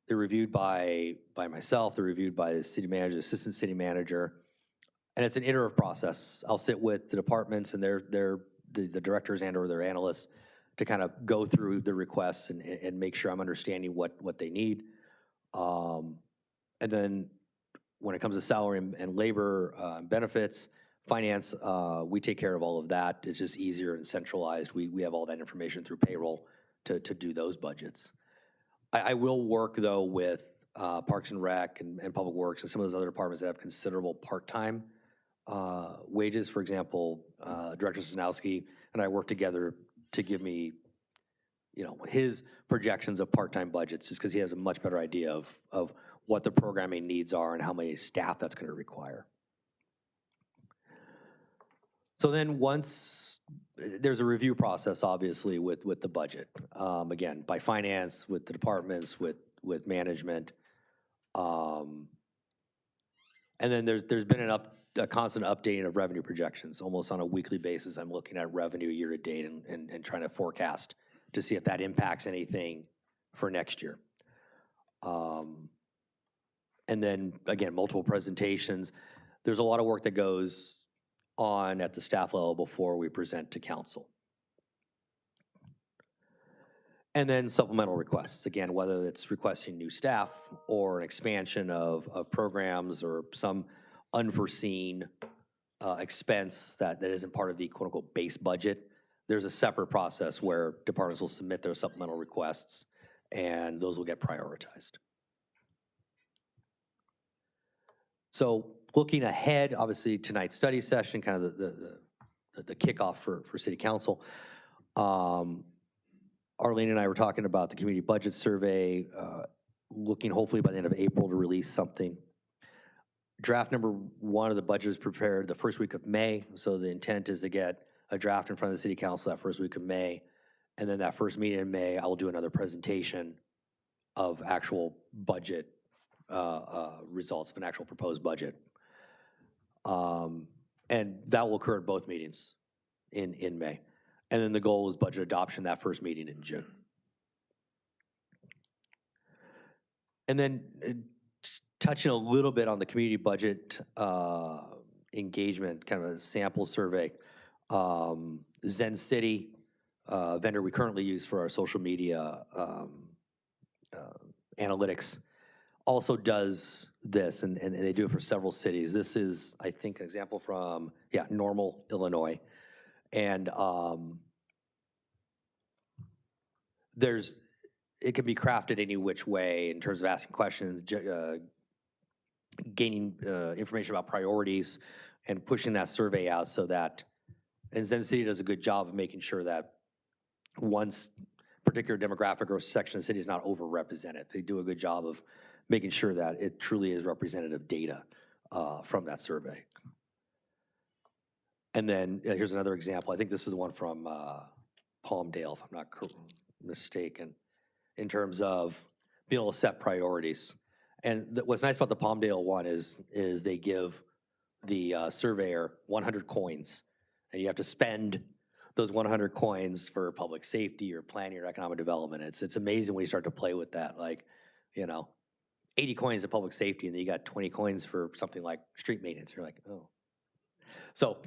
They're reviewed by myself. They're reviewed by the city manager, assistant city manager, and it's an iterative process. I'll sit with the departments and the directors and or their analysts to kind of go through the requests and make sure I'm understanding what they need. And then when it comes to salary and labor benefits, finance, we take care of all of that. It's just easier and centralized. We have all that information through payroll to do those budgets. I will work, though, with Parks and Rec and Public Works and some of those other departments that have considerable part-time wages. For example, Director Sosnowski and I work together to give me, his projections of part-time budgets, just because he has a much better idea of what the programming needs are and how many staff that's going to require. So then once there's a review process, obviously, with the budget, again, by finance, with the departments, with management. And then there's been a constant updating of revenue projections. Almost on a weekly basis, I'm looking at revenue year to date and trying to forecast to see if that impacts anything for next year. And then, again, multiple presentations. There's a lot of work that goes on at the staff level before we present to council. And then supplemental requests, again, whether it's requesting new staff or an expansion of programs or some unforeseen expense that isn't part of the quote-unquote base budget. There's a separate process where departments will submit their supplemental requests, and those will get prioritized. So looking ahead, obviously tonight's study session, kind of the kickoff for City Council. Arlene and I were talking about the community budget survey, looking hopefully by the end of April to release something. Draft number 1 of the budget is prepared the first week of May, so the intent is to get a draft in front of the City Council that first week of May, and then that first meeting in May, I will do another presentation of actual budget results of an actual proposed budget. And that will occur at both meetings in May. And then the goal is budget adoption that first meeting in June. And then touching a little bit on the community budget engagement, kind of a sample survey. Zen City, vendor we currently use for our social media analytics, also does this, and they do it for several cities. This is, I think, an example from, Normal, Illinois. And it can be crafted any which way in terms of asking questions, gaining information about priorities, and pushing that survey out so that, and Zen City does a good job of making sure that one particular demographic or section of the city is not overrepresented. They do a good job of making sure that it truly is representative data from that survey. And then here's another example. I think this is the one from Palmdale, if I'm not mistaken, in terms of being able to set priorities. And what's nice about the Palmdale one is they give the surveyor 100 coins, and you have to spend those 100 coins for public safety or planning or economic development. It's amazing when you start to play with that. 80 coins of public safety, and then you got 20 coins for something like street maintenance. You're like, oh. So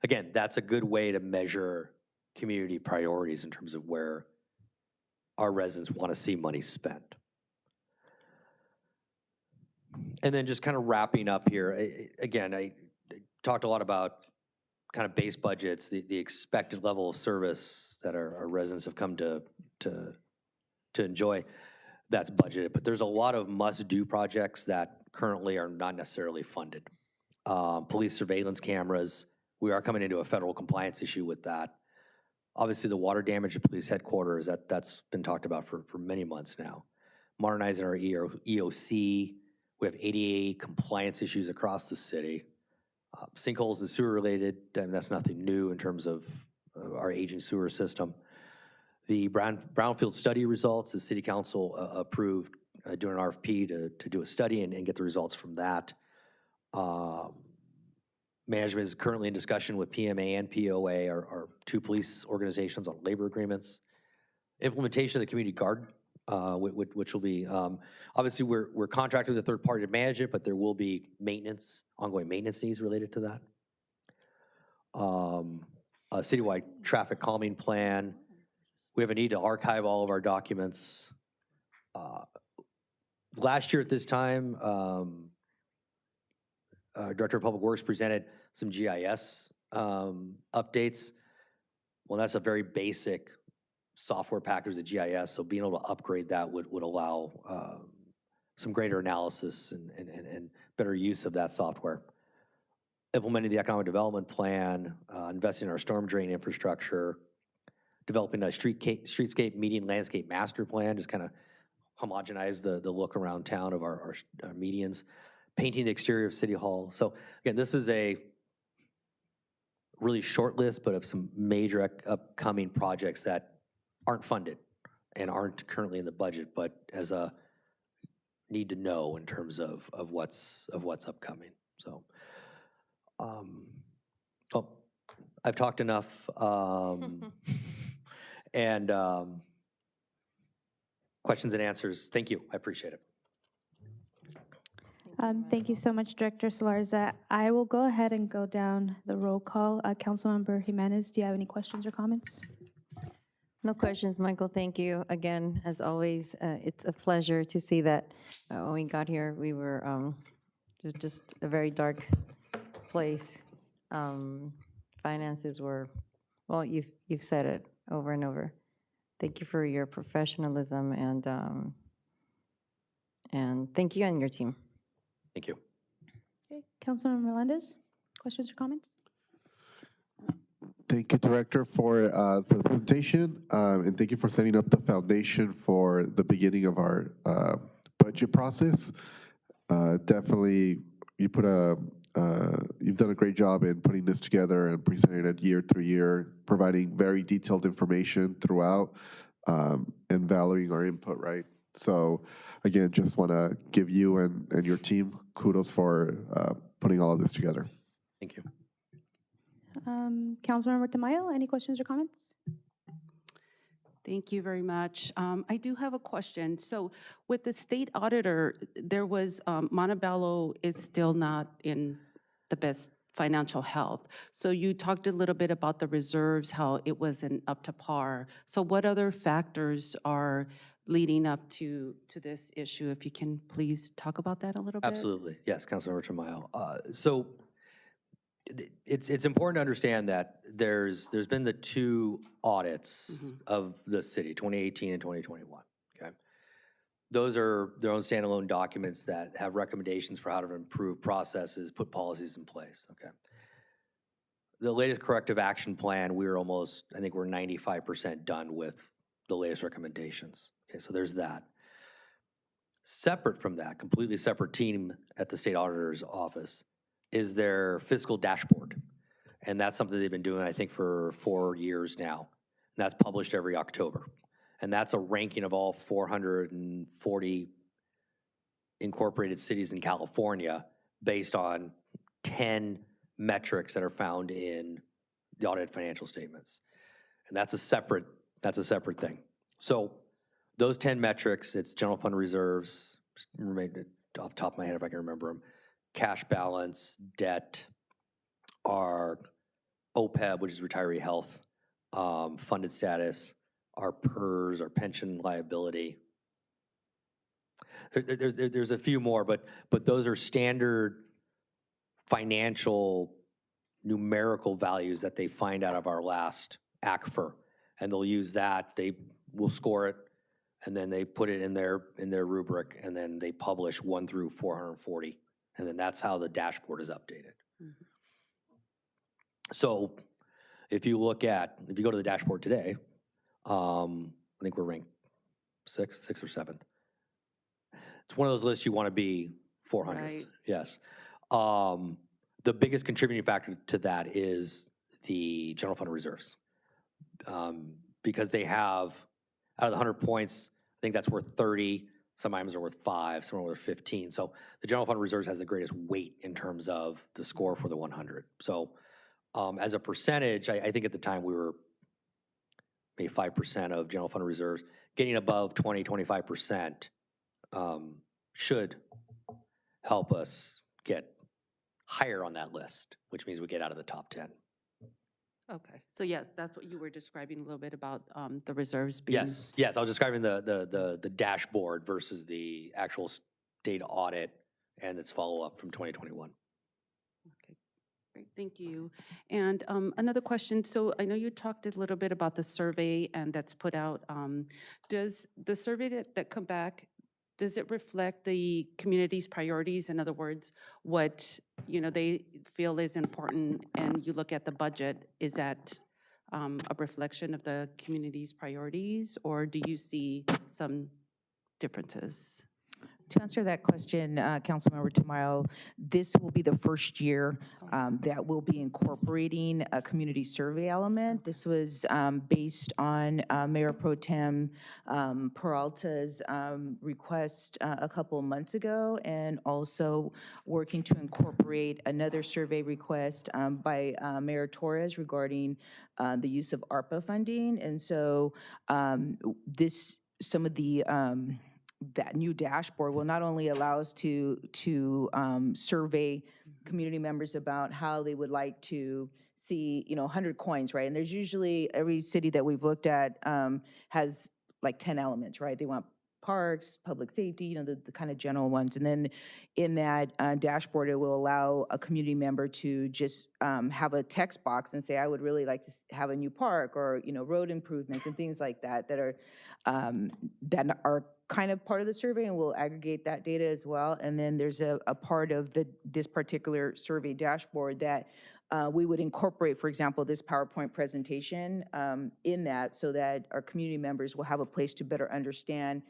again, that's a good way to measure community priorities in terms of where our residents want to see money spent. And then just kind of wrapping up here, again, I talked a lot about kind of base budgets, the expected level of service that our residents have come to enjoy. That's budgeted, but there's a lot of must-do projects that currently are not necessarily funded. Police surveillance cameras, we are coming into a federal compliance issue with that. Obviously, the water damage at police headquarters, that's been talked about for many months now. Modernizing our EOC, we have ADA compliance issues across the city. Sinkholes and sewer related, and that's nothing new in terms of our aging sewer system. The brownfield study results, the city council approved doing an RFP to do a study and get the results from that. Management is currently in discussion with PMA and POA, our two police organizations, on labor agreements. Implementation of the community guard, which will be, obviously we're contracted with a third party to manage it, but there will be maintenance, ongoing maintenance needs related to that. A citywide traffic calming plan. We have a need to archive all of our documents. Last year at this time, Director of Public Works presented some GIS updates. Well, that's a very basic software package of GIS, so being able to upgrade that would allow some greater analysis and better use of that software. Implementing the economic development plan, investing in our storm drain infrastructure, developing a streetscape median landscape master plan, just kind of homogenize the look around town of our medians, painting the exterior of City Hall. So again, this is a really short list, but of some major upcoming projects that aren't funded and aren't currently in the budget, but as a need to know in terms of what's upcoming. So, I've talked enough, and questions and answers. Thank you. I appreciate it. Thank you so much, Director Salarza. I will go ahead and go down the roll call. Councilmember Jimenez, do you have any questions or comments? No questions, Michael. Thank you. Again, as always, it's a pleasure to see that when we got here, we were just a very dark place. Finances were, well, you've said it over and over. Thank you for your professionalism and thank you and your team. Thank you. Okay, Councilmember Melendez, questions or comments? Thank you, Director, for the presentation, and thank you for setting up the foundation for the beginning of our budget process. Definitely, you've done a great job in putting this together and presenting it year through year, providing very detailed information throughout, and valuing our input, right? So, again, just want to give you and your team kudos for putting all of this together. Thank you. Councilmember Tamayo, any questions or comments? Thank you very much. I do have a question. So with the state auditor, there was, Montebello is still not in the best financial health. So you talked a little bit about the reserves, how it wasn't up to par. So what other factors are leading up to this issue? If you can please talk about that a little bit. Absolutely. Yes, Councilmember Tamayo. So it's important to understand that there's been the two audits of the city, 2018 and 2021, okay? Those are their own standalone documents that have recommendations for how to improve processes, put policies in place, okay? The latest corrective action plan, we're almost, I think we're 95% done with the latest recommendations. Okay, so there's that. Separate from that, completely separate team at the state auditor's office is their fiscal dashboard. And that's something they've been doing, I think, for 4 years now. And that's published every October. And that's a ranking of all 440 incorporated cities in California based on 10 metrics that are found in the audited financial statements. And that's a separate thing. So those 10 metrics, it's general fund reserves, off the top of my head if I can remember them, cash balance, debt, our OPEB, which is retiree health, funded status, our PERS, our pension liability. There's a few more, but those are standard financial numerical values that they find out of our last ACFR. And they'll use that, they will score it, and then they put it in their rubric, and then they publish 1 through 440. And then that's how the dashboard is updated. So if you go to the dashboard today, I think we're ranked sixth or seventh. It's one of those lists you want to be 400th. Right. Yes. The biggest contributing factor to that is the general fund reserves. Because they have, out of the 100 points, I think that's worth 30. Some items are worth 5, some are worth 15. So the general fund reserves has the greatest weight in terms of the score for the 100. So as a percentage, I think at the time we were maybe 5% of general fund reserves. Getting above 25% should help us get higher on that list, which means we get out of the top 10. Okay, so yes, that's what you were describing a little bit about the reserves being. Yes, I was describing the dashboard versus the actual data audit and its follow-up from 2021. Okay, great, thank you. And another question, so I know you talked a little bit about the survey and that's put out. Does the survey that come back, does it reflect the community's priorities? In other words, what they feel is important, and you look at the budget, is that a reflection of the community's priorities, or do you see some differences? To answer that question, Councilmember Tamayo, this will be the first year that we'll be incorporating a community survey element. This was based on Mayor Pro Tem Peralta's request a couple of months ago, and also working to incorporate another survey request by Mayor Torres regarding the use of ARPA funding. And so some of the that new dashboard will not only allow us to survey community members about how they would like to see, 100 coins, right? And there's usually, every city that we've looked at has like 10 elements, right? They want parks, public safety, the kind of general ones. And then in that dashboard, it will allow a community member to just have a text box and say, I would really like to have a new park, or, road improvements and things like that that are kind of part of the survey, and we'll aggregate that data as well. And then there's a part of this particular survey dashboard that we would incorporate, for example, this PowerPoint presentation in that, so that our community members will have a place to better understand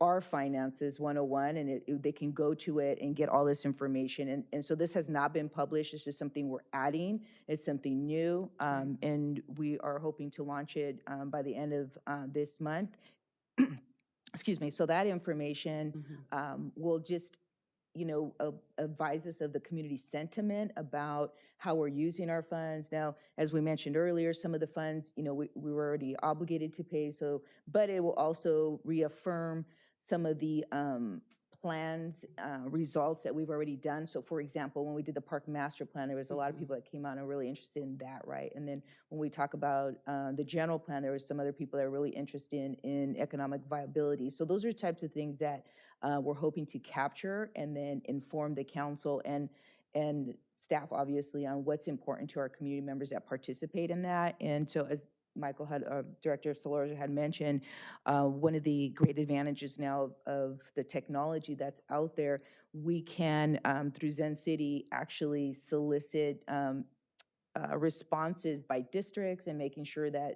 our finances 101, and they can go to it and get all this information. And so this has not been published. This is something we're adding. It's something new, and we are hoping to launch it by the end of this month. Excuse me. So that information will just, advise us of the community sentiment about how we're using our funds. Now, as we mentioned earlier, some of the funds, we were already obligated to pay. So, but it will also reaffirm some of the plans, results that we've already done. So for example, when we did the park master plan, there was a lot of people that came out and were really interested in that, right? And then when we talk about the general plan, there was some other people that are really interested in economic viability. So those are types of things that we're hoping to capture and then inform the council and staff, obviously, on what's important to our community members that participate in that. And so as Michael had, Director Solorza had mentioned, one of the great advantages now of the technology that's out there, we can, through Zen City, actually solicit responses by districts, and making sure that,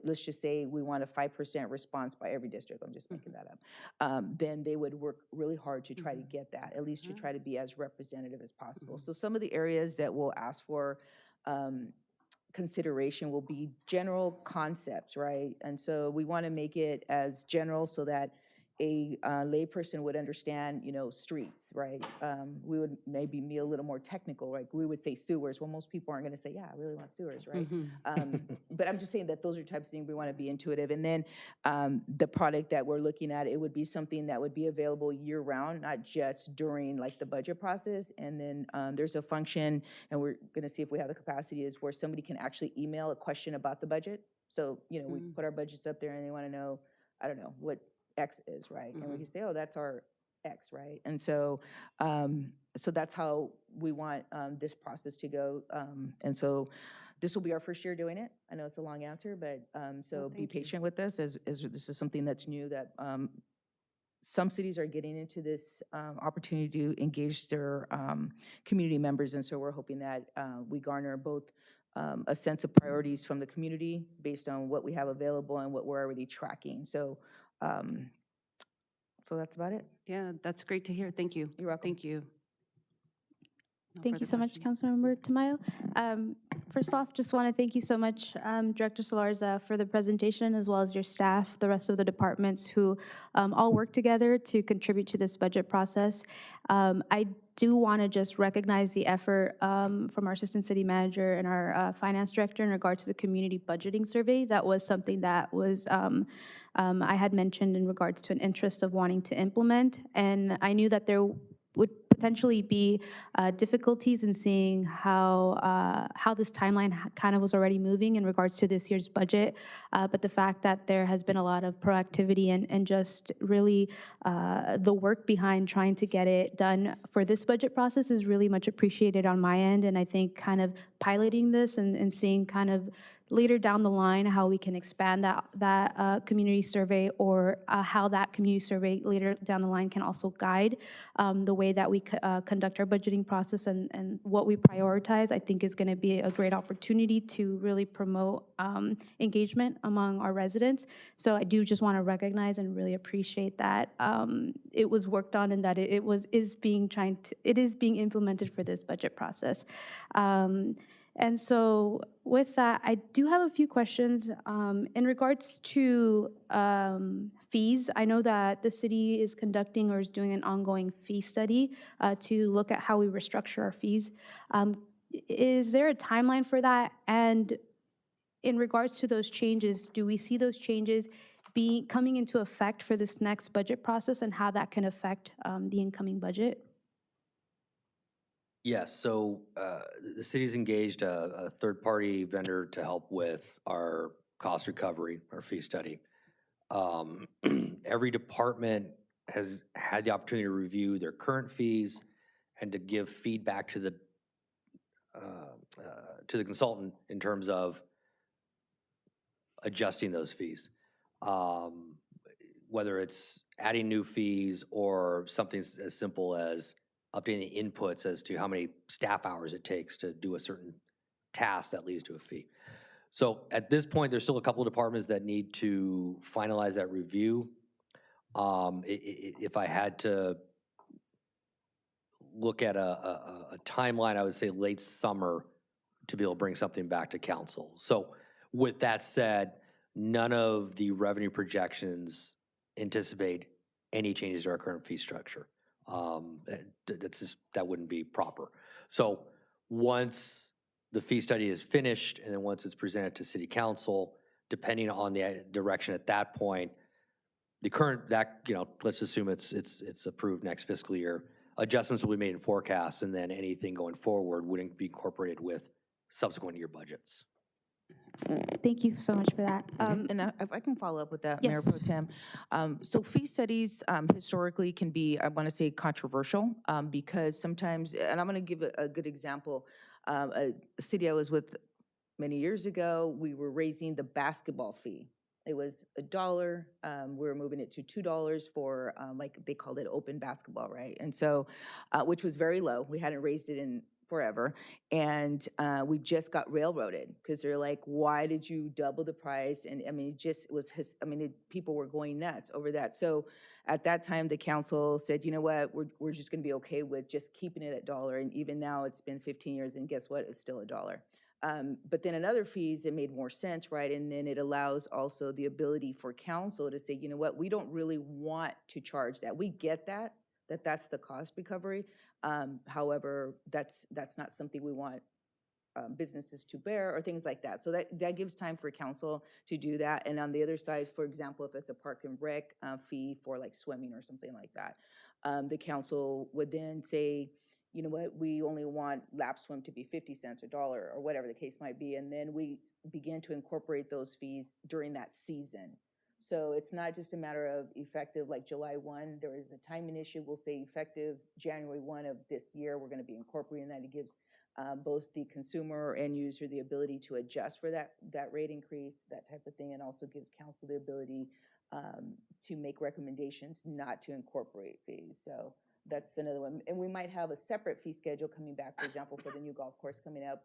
let's just say we want a 5% response by every district, I'm just making that up, then they would work really hard to try to get that, at least to try to be as representative as possible. So some of the areas that we'll ask for consideration will be general concepts, right? And so we want to make it as general so that a layperson would understand, streets, right? We would maybe be a little more technical, right? We would say sewers. Well, most people aren't going to say, yeah, I really want sewers, right? But I'm just saying that those are types of things we want to be intuitive. And then the product that we're looking at, it would be something that would be available year round, not just during like the budget process. And then there's a function, and we're going to see if we have the capacity, is where somebody can actually email a question about the budget. So, we put our budgets up there and they want to know, I don't know, what X is, right? And we Mhm. can say, oh, that's our X, right? And so, so that's how we want this process to go. And so this will be our first year doing it. I know it's a long answer, but so be thank you. patient with us as this is something that's new that some cities are getting into this opportunity to engage their community members. And so we're hoping that we garner both a sense of priorities from the community based on what we have available and what we're already tracking. So, so that's about it. Yeah, that's great to hear. Thank you. You're welcome. Thank you. No Thank you further so much, questions. Councilmember Tamayo. First off, just want to thank you so much, Director Solarza, for the presentation, as well as your staff, the rest of the departments who all work together to contribute to this budget process. I do want to just recognize the effort from our Assistant City Manager and our Finance Director in regard to the community budgeting survey. That was something that was I had mentioned in regards to an interest of wanting to implement, and I knew that there would potentially be difficulties in seeing how this timeline kind of was already moving in regards to this year's budget. But the fact that there has been a lot of proactivity and just really the work behind trying to get it done for this budget process is really much appreciated on my end. And I think kind of piloting this and seeing kind of later down the line how we can expand that community survey, or how that community survey later down the line can also guide the way that we conduct our budgeting process and what we prioritize, I think is going to be a great opportunity to really promote engagement among our residents. So I do just want to recognize and really appreciate that it was worked on and that it is being implemented for this budget process. And so with that, I do have a few questions in regards to fees. I know that the city is conducting or is doing an ongoing fee study to look at how we restructure our fees. Is there a timeline for that? And in regards to those changes, do we see those changes coming into effect for this next budget process and how that can affect the incoming budget? Yes, so the city's engaged a third-party vendor to help with our cost recovery, our fee study. Every department has had the opportunity to review their current fees and to give feedback to the consultant in terms of adjusting those fees. Whether it's adding new fees or something as simple as updating the inputs as to how many staff hours it takes to do a certain task that leads to a fee. So at this point, there's still a couple of departments that need to finalize that review. If I had to look at a timeline, I would say late summer to be able to bring something back to council. So with that said, none of the revenue projections anticipate any changes to our current fee structure. That wouldn't be proper. So once the fee study is finished and then once it's presented to city council, depending on the direction at that point, the current, let's assume it's approved next fiscal year, adjustments will be made in forecasts, and then anything going forward wouldn't be incorporated with subsequent year budgets. Thank you so much for that. And if I can follow up with that, Mayor Pro Yes. Tem. So fee studies historically can be, I want to say, controversial because sometimes, and I'm going to give a good example. A city I was with many years ago, we were raising the basketball fee. It was $1. We were moving it to $2 for, like they called it open basketball, right? And so, which was very low. We hadn't raised it in forever. And we just got railroaded because they're like, why did you double the price? And I mean, it just was, people were going nuts over that. So at that time, the council said, you know what, we're just gonna be okay with just keeping it at $1. And even now it's been 15 years and guess what, it's still $1. But then in other fees, it made more sense, right? And then it allows also the ability for council to say, you know what, we don't really want to charge that. We get that's the cost recovery. However, that's not something we want businesses to bear or things like that. So that gives time for council to do that. And on the other side, for example, if it's a park and rec fee for like swimming or something like that, the council would then say, you know what, we only want lap swim to be 50 cents or $1 or whatever the case might be. And then we begin to incorporate those fees during that season. So it's not just a matter of effective like July 1. There is a timing issue. We'll say effective January 1 of this year. We're going to be incorporating that. It gives both the consumer or end user the ability to adjust for that rate increase, that type of thing, and also gives council the ability to make recommendations not to incorporate fees. So that's another one. And we might have a separate fee schedule coming back, for example, for the new golf course coming up.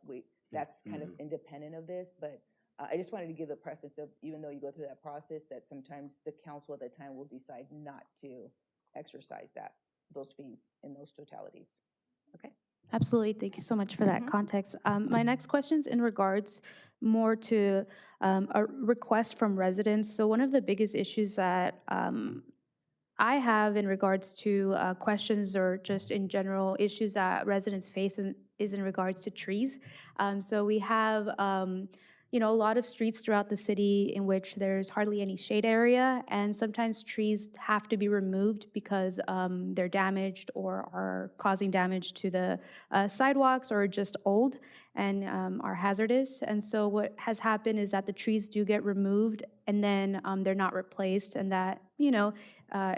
That's kind of independent of this, but I just wanted to give a preface of, even though you go through that process, that sometimes the council at the time will decide not to exercise those fees in those totalities. Okay? Absolutely. Thank you so much for that context. My next question is in regards more to a request from residents. So one of the biggest issues that I have in regards to questions or just in general issues that residents face is in regards to trees. So we have, a lot of streets throughout the city in which there's hardly any shade area, and sometimes trees have to be removed because they're damaged or are causing damage to the sidewalks or just old and are hazardous. And so what has happened is that the trees do get removed and then they're not replaced, and that,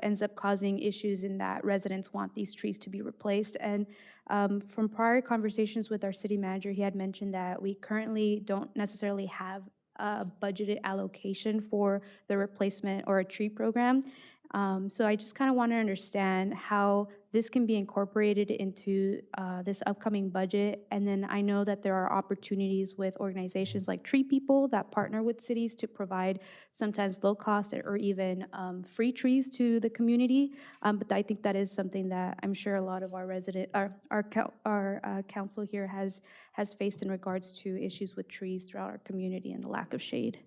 ends up causing issues in that residents want these trees to be replaced. And from prior conversations with our city manager, he had mentioned that we currently don't necessarily have a budgeted allocation for the replacement or a tree program. So I just kind of want to understand how this can be incorporated into this upcoming budget. And then I know that there are opportunities with organizations like Tree People that partner with cities to provide sometimes low cost or even free trees to the community. But I think that is something that I'm sure a lot of our council here has faced in regards to issues with trees throughout our community and the lack of shade.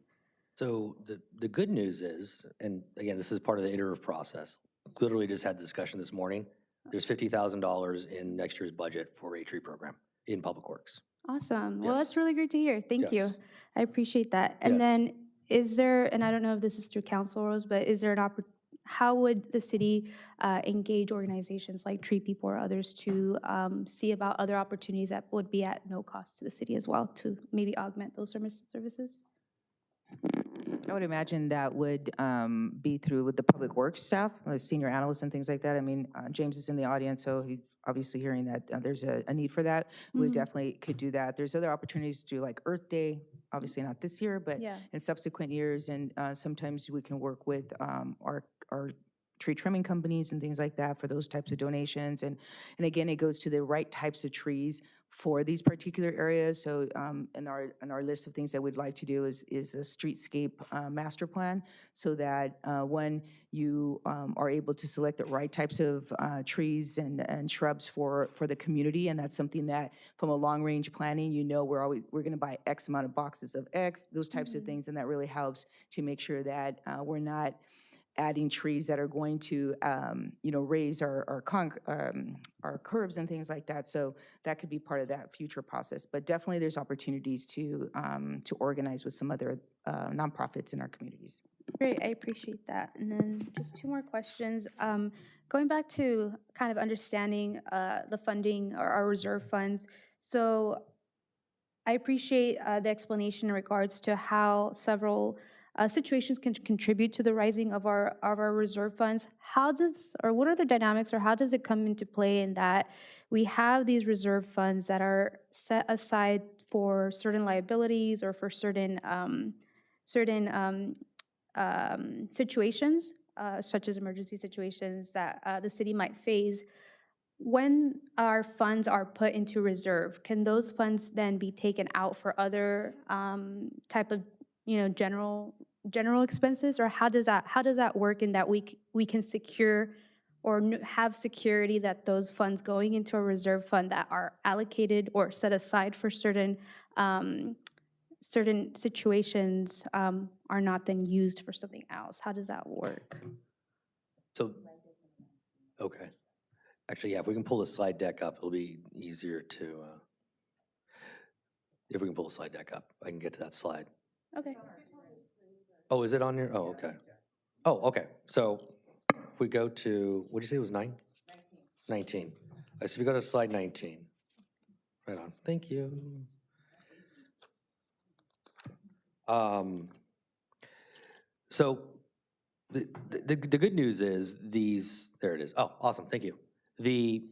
So the good news is, and again, this is part of the iterative process, literally just had discussion this morning, there's $50,000 in next year's budget for a tree program in Public Works. Awesome. Well, that's Yes. really great to hear. Thank you. Yes. I appreciate that. And Yes. then is there, and I don't know if this is through council rules, but is there how would the city engage organizations like Tree People or others to see about other opportunities that would be at no cost to the city as well to maybe augment those services? I would imagine that would be through with the public works staff, senior analysts and things like that. I mean, James is in the audience, so he's obviously hearing that there's a need for that. We definitely could do that. There's other opportunities to like Earth Day, obviously not this year, but in subsequent years. And sometimes we can work with our tree trimming companies and things like that for those types of donations. And again, it goes to the right types of trees for these particular areas. So in our list of things that we'd like to do is a streetscape master plan, so that when you are able to select the right types of trees and shrubs for the community, and that's something that from a long range planning, we're going to buy X amount of boxes of X, those types of things, and that really helps to make sure that we're not adding trees that are going to, raise our curbs and things like that. So that could be part of that future process. But definitely there's opportunities to organize with some other nonprofits in our communities. Great, I appreciate that. And then just two more questions. Going back to kind of understanding the funding or our reserve funds. So I appreciate the explanation in regards to how several situations can contribute to the rising of our reserve funds. What are the dynamics, or how does it come into play in that we have these reserve funds that are set aside for certain liabilities or for certain situations, such as emergency situations that the city might face? When our funds are put into reserve, can those funds then be taken out for other type of general expenses, or how does that work in that we can secure or have security that those funds going into a reserve fund that are allocated or set aside for certain situations are not then used for something else? How does that work? So, okay. Actually, yeah, if we can pull the slide deck up, it'll be easier to, if we can pull the slide deck up, I can get to that slide. Okay. Oh, is it on your, oh, okay. Oh, okay. So if we go to, what did you say it was 9? 19. So if you go to slide 19, right on, thank you. So The good news is there it is. Oh, awesome, thank you. These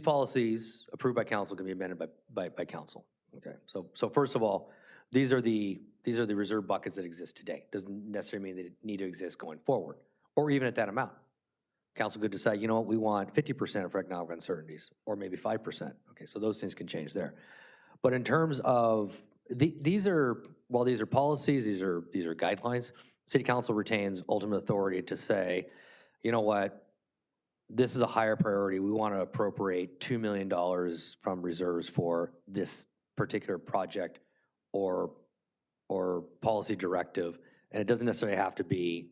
policies approved by council can be amended by council. Okay, so first of all, these are the reserve buckets that exist today. Doesn't necessarily mean they need to exist going forward, or even at that amount. Council could decide, you know what, we want 50% for economic uncertainties, or maybe 5%. Okay, so those things can change there. But in terms of, these are policies, these are guidelines, city council retains ultimate authority to say, you know what, this is a higher priority. We want to appropriate $2 million from reserves for this particular project or policy directive. And it doesn't necessarily have to be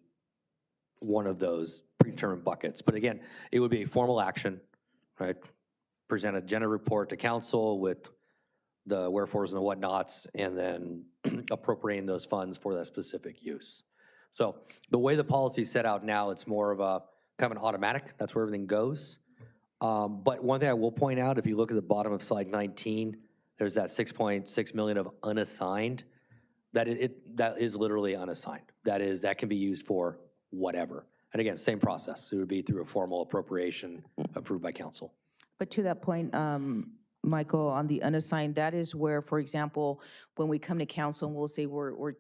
one of those predetermined buckets. But again, it would be a formal action, right? Present a agenda report to council with the wherefores and the whatnots, and then appropriating those funds for that specific use. So the way the policy is set out now, it's more of a kind of an automatic. That's where everything goes. But one thing I will point out, if you look at the bottom of slide 19, there's that 6.6 million of unassigned. That is literally unassigned. That can be used for whatever. And again, same process. It would be through a formal appropriation approved by council. But to that point, Michael, on the unassigned, that is where, for example, when we come to council and we'll say we're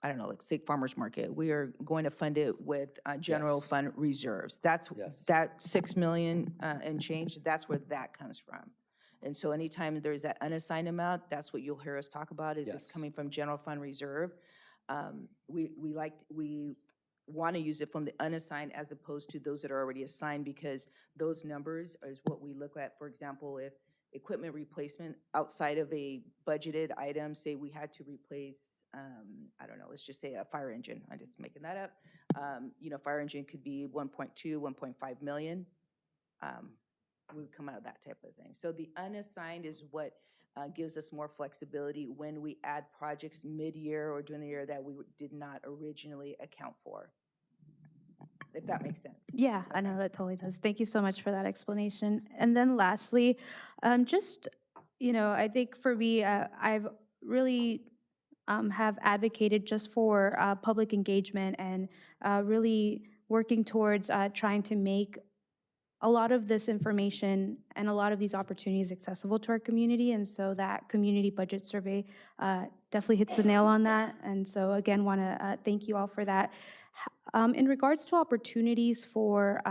I don't know, like say farmer's market, we are going to fund it with general Yes. fund reserves. That's, Yes. that 6 million and change, that's where that comes from. And so anytime there's that unassigned amount, that's what you'll hear us talk about, is it's Yes. coming from general fund reserve. We want to use it from the unassigned as opposed to those that are already assigned, because those numbers is what we look at. For example, if equipment replacement outside of a budgeted item, say we had to replace, I don't know, let's just say a fire engine, I'm just making that up. Fire engine could be 1.2, 1.5 million. We would come out of that type of thing. So the unassigned is what gives us more flexibility when we add projects mid-year or during the year that we did not originally account for, if that makes sense. Yeah, I know that totally does. Thank you so much for that explanation. And then lastly, I think for me, I've really have advocated just for public engagement and really working towards trying to make a lot of this information and a lot of these opportunities accessible to our community. And so that community budget survey definitely hits the nail on that. And so again, want to thank you all for that. In regards to opportunities for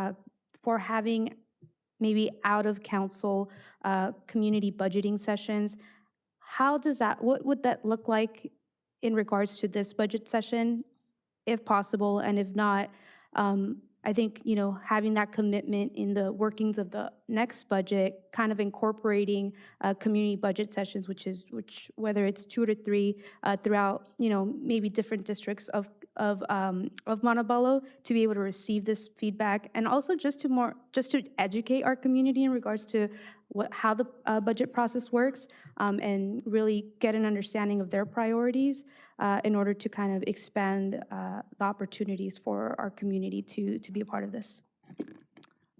having maybe out of council community budgeting sessions, what would that look like in regards to this budget session, if possible? And if not, I think, having that commitment in the workings of the next budget, kind of incorporating community budget sessions, which whether it's 2 to 3 throughout, maybe different districts of Montebello, to be able to receive this feedback, and also just to educate our community in regards to how the budget process works, and really get an understanding of their priorities in order to kind of expand the opportunities for our community to be a part of this.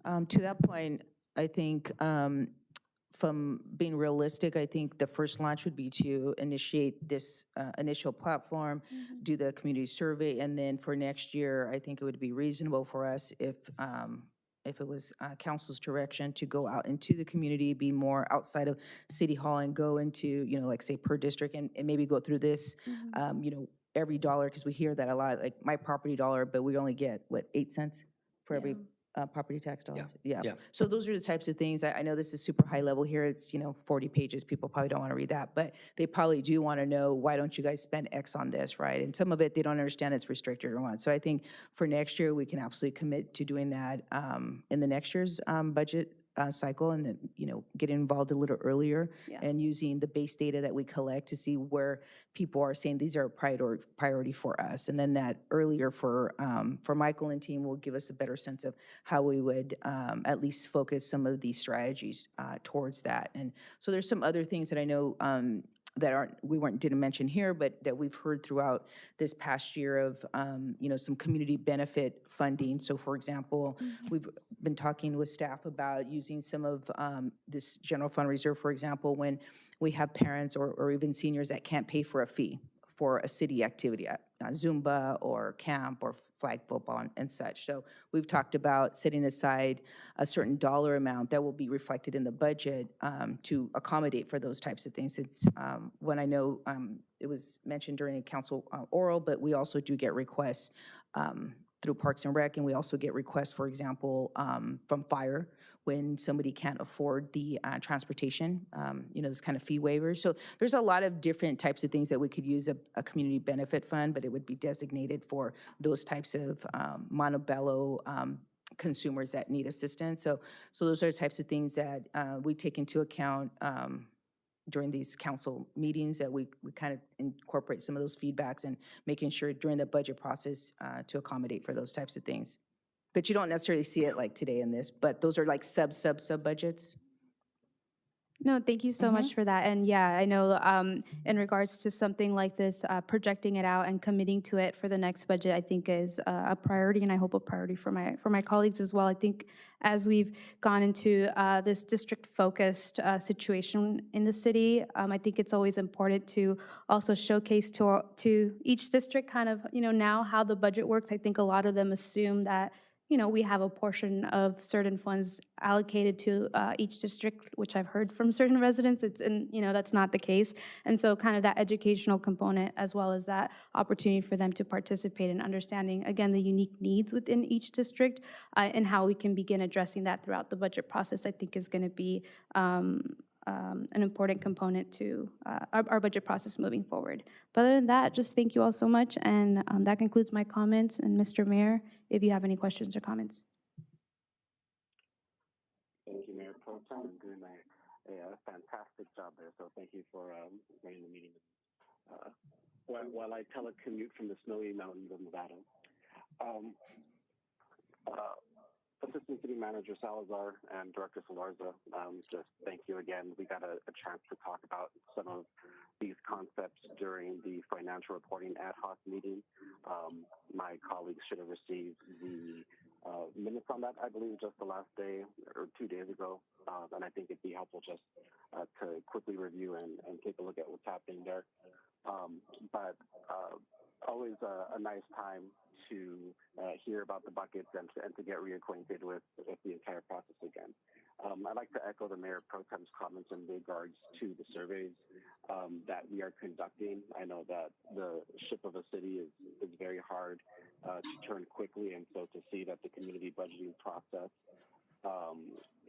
To that point, I think from being realistic, I think the first launch would be to initiate this initial platform, do the community survey, and then for next year, I think it would be reasonable for us if it was council's direction to go out into the community, be more outside of City Hall and go into, like say per district, and maybe go through this, every dollar, because we hear that a lot, like my property dollar, but we only get, 8 cents for every property tax dollar? Yeah. So those are the types of things. I know this is super high level here. It's, 40 pages. People probably don't want to read that, but they probably do want to know, why don't you guys spend X on this, right? And some of it, they don't understand it's restricted or what. So I think for next year, we can absolutely commit to doing that in the next year's budget cycle, and then, get involved a little earlier and using the base data that we collect to see where people are saying these are a priority for us. And then that earlier for Michael and team will give us a better sense of how we would at least focus some of these strategies towards that. And so there's some other things that I know that didn't mention here, but that we've heard throughout this past year of, some community benefit funding. So for example, we've been talking with staff about using some of this general fund reserve, for example, when we have parents or even seniors that can't pay for a fee for a city activity, Zumba or camp or flag football and such. So we've talked about setting aside a certain dollar amount that will be reflected in the budget to accommodate for those types of things. It's when I know it was mentioned during a council oral, but we also do get requests through Parks and Rec, and we also get requests, for example, from fire when somebody can't afford the transportation, those kind of fee waivers. So there's a lot of different types of things that we could use a community benefit fund, but it would be designated for those types of Montebello consumers that need assistance. So those are the types of things that we take into account during these council meetings, that we kind of incorporate some of those feedbacks and making sure during the budget process to accommodate for those types of things. But you don't necessarily see it like today in this, but those are like sub budgets. No, thank you so much for that. And yeah, I know in regards to something like this, projecting it out and committing to it for the next budget, I think is a priority, and I hope a priority for my colleagues as well. I think as we've gone into this district-focused situation in the city, I think it's always important to also showcase to each district kind of, now how the budget works. I think a lot of them assume that we have a portion of certain funds allocated to each district, which I've heard from certain residents. That's not the case. And so kind of that educational component, as well as that opportunity for them to participate in understanding, again, the unique needs within each district and how we can begin addressing that throughout the budget process, I think is going to be an important component to our budget process moving forward. But other than that, just thank you all so much. And that concludes my comments. And Mr. Mayor, if you have any questions or comments. Thank you, Mayor Pro Tem, and doing a fantastic job there. So thank you for running the meeting while I telecommute from the snowy mountains of Nevada. Assistant City Manager Salazar and Director Salarza, just thank you again. We got a chance to talk about some of these concepts during the financial reporting ad hoc meeting. My colleagues should have received the minutes on that, I believe, just the last day or 2 days ago. And I think it'd be helpful just to quickly review and take a look at what's happening there. But always a nice time to hear about the buckets and to get reacquainted with the entire process again. I'd like to echo the Mayor Pro Tem's comments in regards to the surveys that we are conducting. I know that the ship of a city is very hard to turn quickly, and so to see that the community budgeting process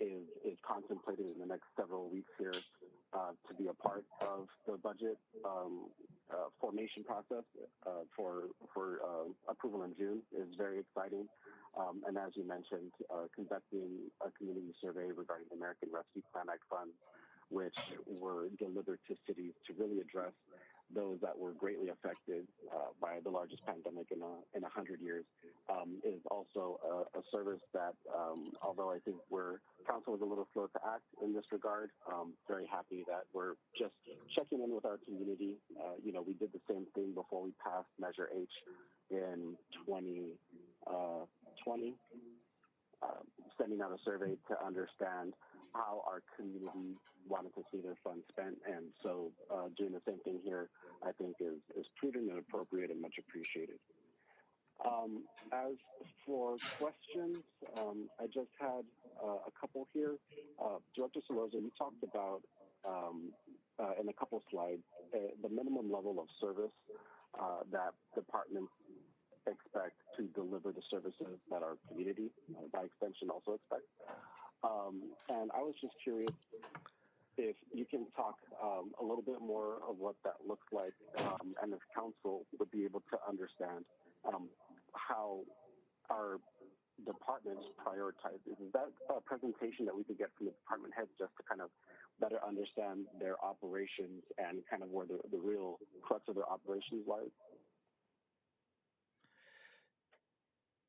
is contemplated in the next several weeks here to be a part of the budget formation process for approval in June is very exciting. And as you mentioned, conducting a community survey regarding the American Rescue Plan Act funds, which were delivered to cities to really address those that were greatly affected by the largest pandemic in 100 years, is also a service that, although I think council was a little slow to act in this regard, very happy that we're just checking in with our community. We did the same thing before we passed Measure H in 2020, sending out a survey to understand how our community wanted to see their funds spent. And so doing the same thing here, I think is prudent and appropriate and much appreciated. As for questions, I just had a couple here. Director Soloza, you talked about in a couple slides the minimum level of service that departments expect to deliver the services that our community, by extension, also expect. And I was just curious if you can talk a little bit more of what that looks like, and if council would be able to understand how our departments prioritize. Is that a presentation that we could get from the department heads just to kind of better understand their operations and kind of where the real crux of their operations lies?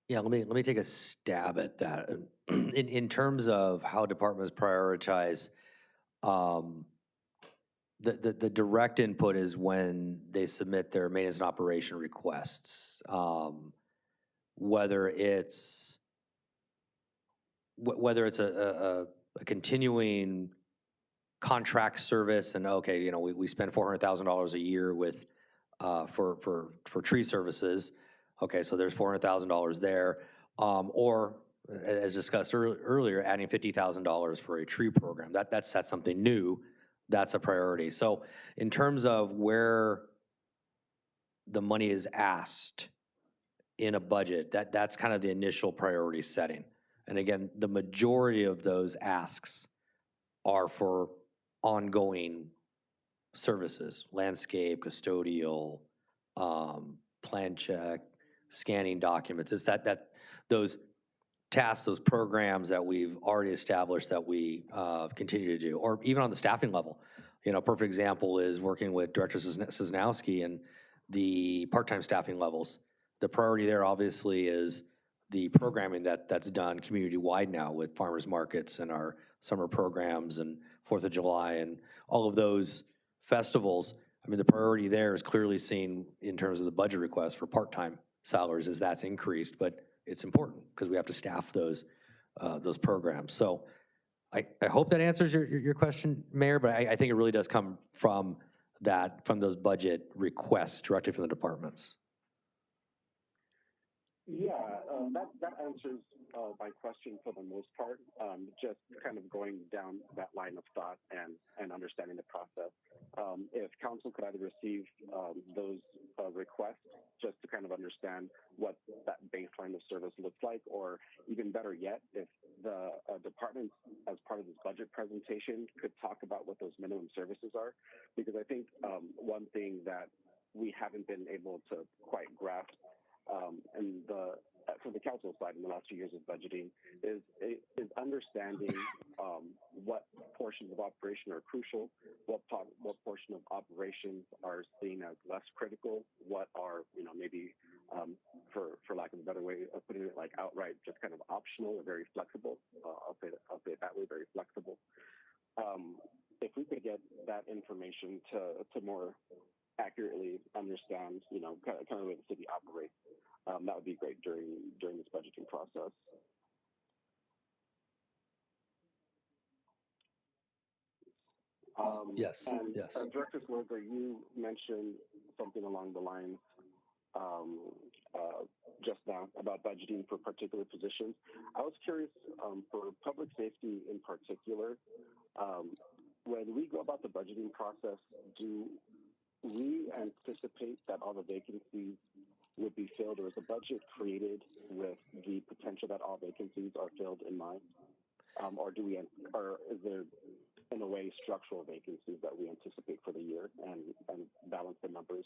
Yeah, let me take a stab at that. In terms of how departments prioritize, the direct input is when they submit their maintenance and operation requests. Whether it's a continuing contract service and, okay, we spend $400,000 a year with for tree services. Okay, so there's $400,000 there. Or, as discussed earlier, adding $50,000 for a tree program. That's something new. That's a priority. So in terms of where the money is asked in a budget, that's kind of the initial priority setting. And again, the majority of those asks are for ongoing services, landscape, custodial, plan check, scanning documents. It's those tasks, those programs that we've already established that we continue to do, or even on the staffing level. You know, a perfect example is working with Director Cisnowski and the part-time staffing levels. The priority there obviously is the programming that's done community-wide now with farmers markets and our summer programs and 4th of July and all of those festivals. I mean, the priority there is clearly seen in terms of the budget request for part-time salaries as that's increased, but it's important because we have to staff those programs. So I hope that answers your question, Mayor, but I think it really does come from those budget requests directly from the departments. Yeah, that answers my question for the most part. Just kind of going down that line of thought and understanding the process. If council could either receive those requests just to kind of understand what that baseline of service looks like, or even better yet, if the departments, as part of this budget presentation, could talk about what those minimum services are, because I think one thing that we haven't been able to quite grasp and from the council side in the last 2 years of budgeting is understanding what portions of operation are crucial, what portion of operations are seen as less critical, what are, you know, maybe for lack of a better way of putting it, like outright just kind of optional or very flexible. I'll say it that way, very flexible. If we could get that information to more accurately understand, you know, kind of the way the city operates, that would be great during this budgeting process. Yes, and, yes. Director Slaughter, you mentioned something along the lines just now about budgeting for particular positions. I was curious for public safety in particular, when we go about the budgeting process, do we anticipate that all the vacancies would be filled, or is the budget created with the potential that all vacancies are filled in mind? Or is there, in a way, structural vacancies that we anticipate for the year and balance the numbers,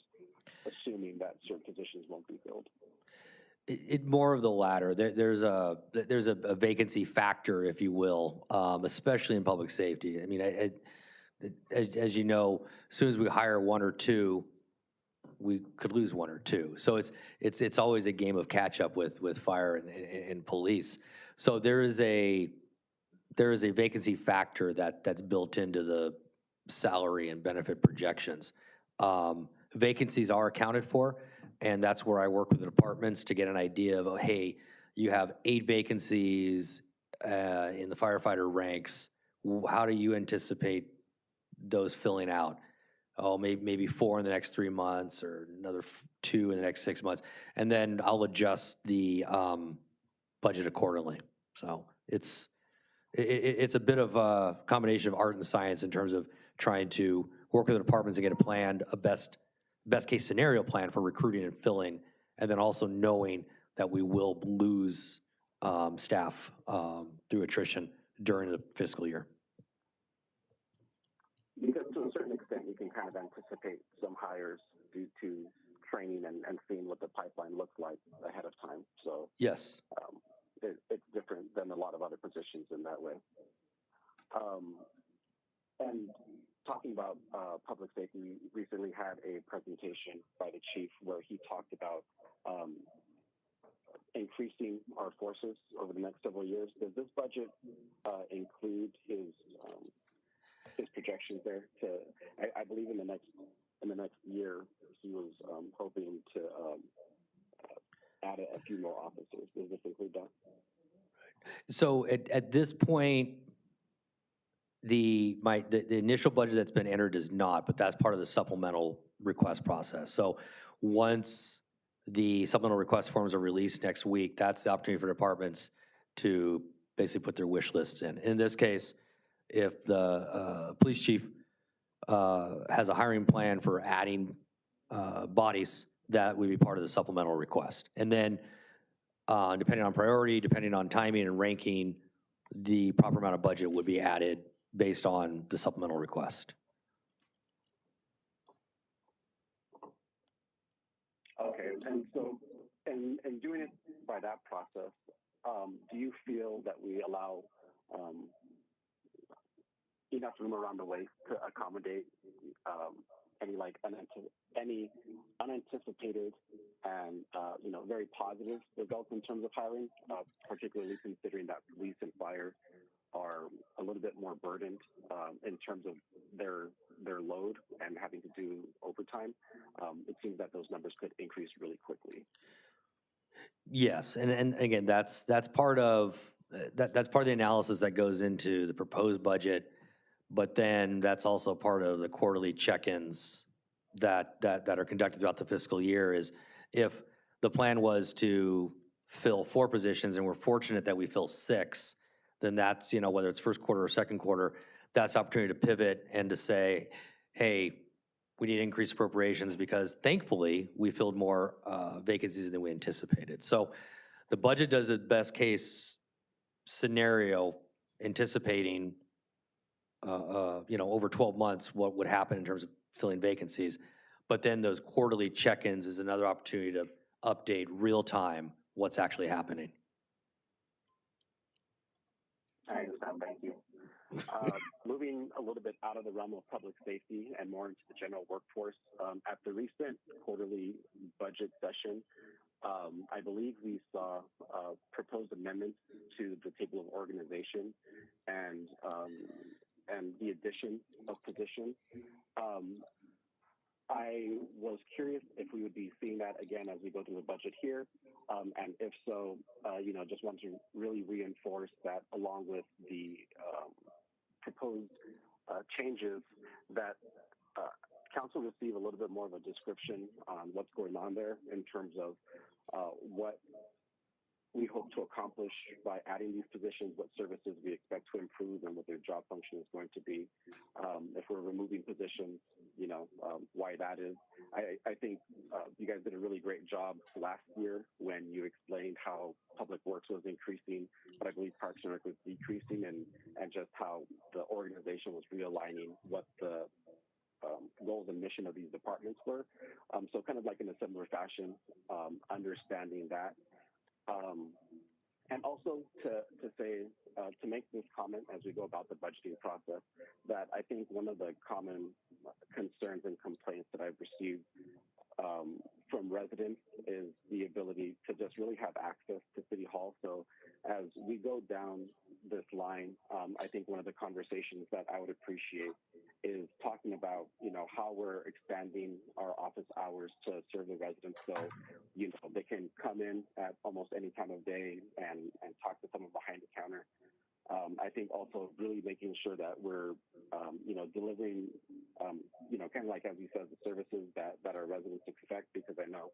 assuming that certain positions won't be filled? It more of the latter. There's a vacancy factor, if you will, especially in public safety. I mean, as you know, as soon as we hire one or two, we could lose one or two. So it's always a game of catch up with fire and police. So there is a vacancy factor that's built into the salary and benefit projections. Vacancies are accounted for, and that's where I work with the departments to get an idea of, oh, hey, you have 8 vacancies in the firefighter ranks. How do you anticipate those filling out? Oh, maybe 4 in the next 3 months, or another 2 in the next 6 months, and then I'll adjust the budget accordingly. So it's a bit of a combination of art and science in terms of trying to work with the departments to get a plan, a best case scenario plan for recruiting and filling, and then also knowing that we will lose staff through attrition during the fiscal year. Because to a certain extent, you can kind of anticipate some hires due to training and seeing what the pipeline looks like ahead of time. So Yes. It's different than a lot of other positions in that way. And talking about public safety, we recently had a presentation by the chief where he talked about increasing our forces over the next several years. Does this budget include his projections there? I believe in the next year he was hoping to add a few more officers. Does this include that? So at this point, the initial budget that's been entered does not, but that's part of the supplemental request process. So once the supplemental request forms are released next week, that's the opportunity for departments to basically put their wish lists in. In this case, if the police chief has a hiring plan for adding bodies, that would be part of the supplemental request. And then depending on priority, depending on timing and ranking, the proper amount of budget would be added based on the supplemental request. Okay, and so, and doing it by that process, do you feel that we allow enough room around the way to accommodate any unanticipated and very positive results in terms of hiring, particularly considering that police and fire are a little bit more burdened in terms of their load and having to do overtime? It seems that those numbers could increase really quickly. Yes, and again, that's part of that's part of the analysis that goes into the proposed budget, but then that's also part of the quarterly check-ins that are conducted throughout the fiscal year. Is if the plan was to fill 4 positions and we're fortunate that we fill 6, then that's, whether it's first quarter or second quarter, that's the opportunity to pivot and to say, hey, we need increased appropriations because thankfully we filled more vacancies than we anticipated. So the budget does its best case scenario anticipating, over 12 months what would happen in terms of filling vacancies. But then those quarterly check-ins is another opportunity to update real time what's actually happening. I understand, thank you. Moving a little bit out of the realm of public safety and more into the general workforce, at the recent quarterly budget session, I believe we saw proposed amendments to the table of organization and the addition of positions. I was curious if we would be seeing that again as we go through the budget here, and if so, just want to really reinforce that along with the proposed changes that council receive a little bit more of a description on what's going on there in terms of what we hope to accomplish by adding these positions, what services we expect to improve, and what their job function is going to be. If we're removing positions, why that is. I think you guys did a really great job last year when you explained how Public Works was increasing, but I believe Parks and Rec was decreasing, and just how the organization was realigning what the goals and mission of these departments were. So kind of like in a similar fashion, understanding that. And also to say, to make this comment as we go about the budgeting process, that I think one of the common concerns and complaints that I've received from residents is the ability to just really have access to City Hall. So as we go down this line, I think one of the conversations that I would appreciate is talking about, how we're expanding our office hours to serve the residents. So, they can come in at almost any time of day and talk to someone behind the counter. I think also really making sure that we're, delivering, kind of like, as you said, the services that our residents expect, because I know,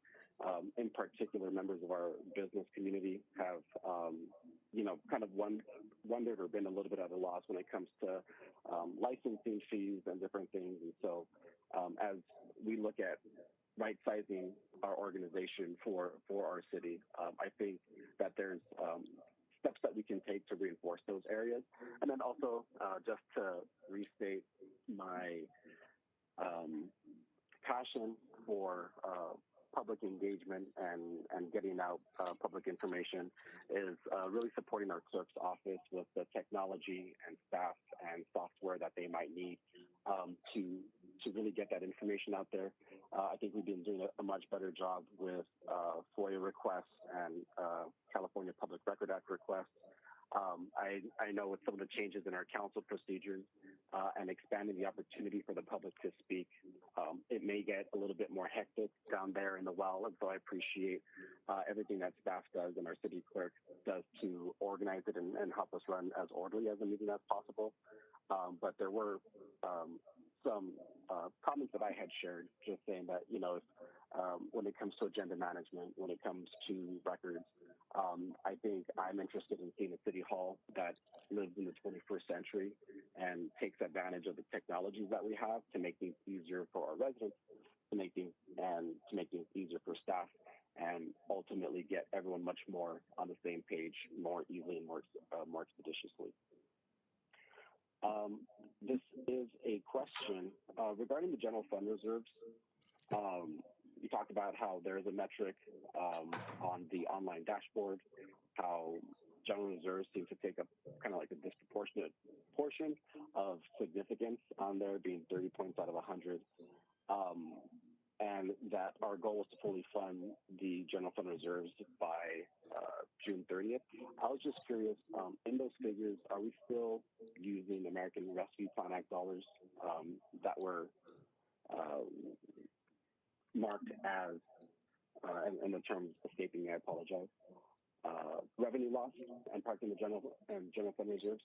in particular, members of our business community have, kind of wondered or been a little bit at a loss when it comes to licensing fees and different things. And so as we look at right-sizing our organization for our city, I think that there's steps that we can take to reinforce those areas. And then also, just to restate my passion for public engagement and getting out public information is really supporting our clerk's office with the technology and staff and software that they might need to really get that information out there. I think we've been doing a much better job with FOIA requests and California Public Record Act requests. I know with some of the changes in our council procedures and expanding the opportunity for the public to speak, it may get a little bit more hectic down there in the well. And so I appreciate everything that staff does and our city clerk does to organize it and help us run as orderly as a meeting as possible. But there were some comments that I had shared, just saying that, when it comes to agenda management, when it comes to records, I think I'm interested in seeing a city hall that lives in the 21st century and takes advantage of the technologies that we have to make things easier for our residents, to make things easier for staff, and ultimately get everyone much more on the same page more easily and more expeditiously. This is a question regarding the general fund reserves. You talked about how there is a metric on the online dashboard, how general reserves seem to take up kind of like a disproportionate portion of significance on there, being 30 points out of 100. And that our goal is to fully fund the general fund reserves by June 30th. I was just curious, in those figures, are we still using American Rescue Plan Act dollars that were marked as, and the term escaping me, I apologize, revenue loss and parked in the general fund reserves?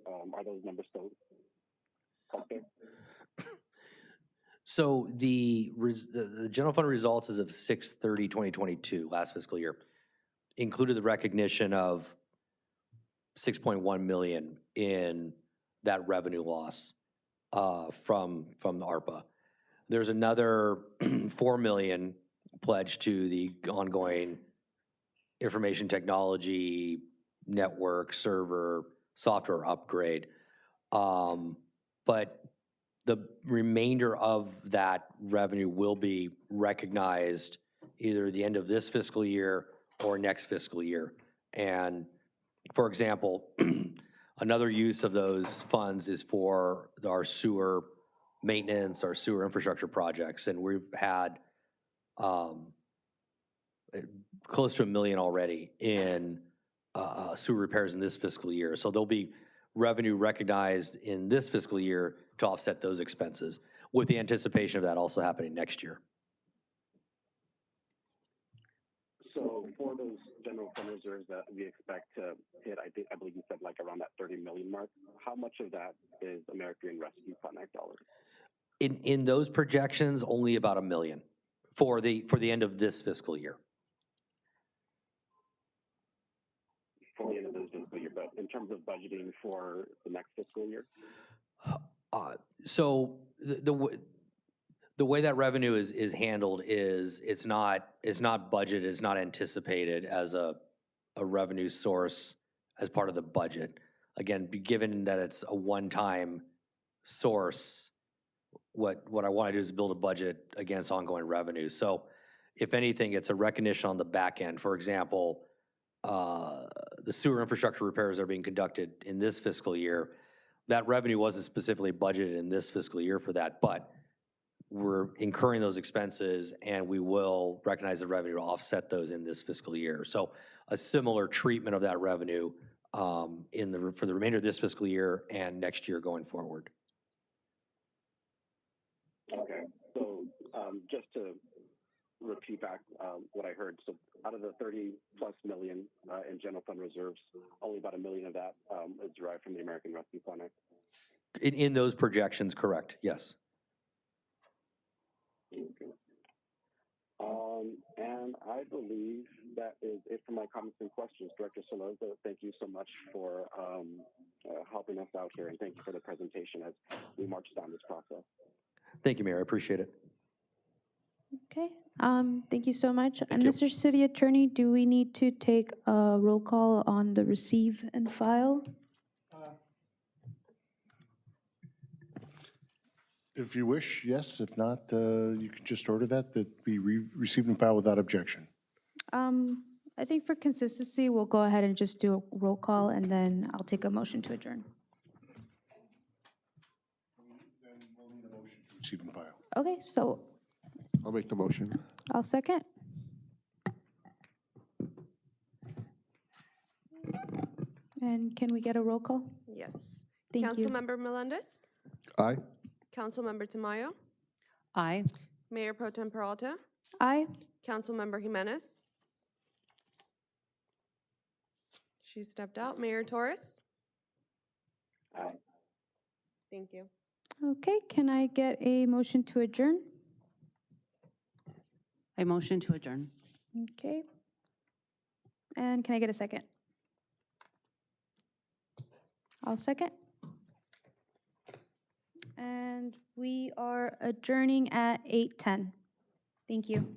Are those numbers still out there? So the general fund results as of 6/30/2022, last fiscal year, included the recognition of 6.1 million in that revenue loss from ARPA. There's another 4 million pledged to the ongoing information technology, network, server, software upgrade. But the remainder of that revenue will be recognized either the end of this fiscal year or next fiscal year. And for example, another use of those funds is for our sewer maintenance, our sewer infrastructure projects. And we've had close to $1 million already in sewer repairs in this fiscal year. So there'll be revenue recognized in this fiscal year to offset those expenses, with the anticipation of that also happening next year. So for those general fund reserves that we expect to hit, I believe you said like around that 30 million mark, how much of that is American Rescue Plan Act dollars? In those projections, only about $1 million for the end of this fiscal year. For the end of this fiscal year, but in terms of budgeting for the next fiscal year? So the way that revenue is handled is it's not budgeted, it's not anticipated as a revenue source as part of the budget. Again, given that it's a one-time source, what I want to do is build a budget against ongoing revenue. So if anything, it's a recognition on the back end. For example, the sewer infrastructure repairs that are being conducted in this fiscal year, that revenue wasn't specifically budgeted in this fiscal year for that, but we're incurring those expenses and we will recognize the revenue to offset those in this fiscal year. So a similar treatment of that revenue for the remainder of this fiscal year and next year going forward. Okay, so just to repeat back what I heard, so out of the 30+ million in general fund reserves, only about $1 million of that is derived from the American Rescue Plan Act? In those projections, correct, yes. Okay. And I believe that is it for my comments and questions. Director Soloza, thank you so much for helping us out here, and thank you for the presentation as we march down this process. Thank you, Mayor, I appreciate it. Okay, thank you so much. And you. Mr. City Attorney, do we need to take a roll call on the receive and file? If you wish, yes. If not, you can just order that be received and filed without objection. I think for consistency, we'll go ahead and just do a roll call, and then I'll take a motion to adjourn. Receive and file. Okay, so I'll make the motion. I'll second. And can we get a roll call? Yes. Thank you. Councilmember Melendez, Aye. Councilmember Tamayo, Aye. Mayor Pro Tem Peralta, Aye. Councilmember Jimenez. She stepped out. Mayor Torres. Aye. Thank you. Okay, can I get a motion to adjourn? I motion to adjourn. Okay. And can I get a second? I'll second. And we are adjourning at 8:10. Thank you.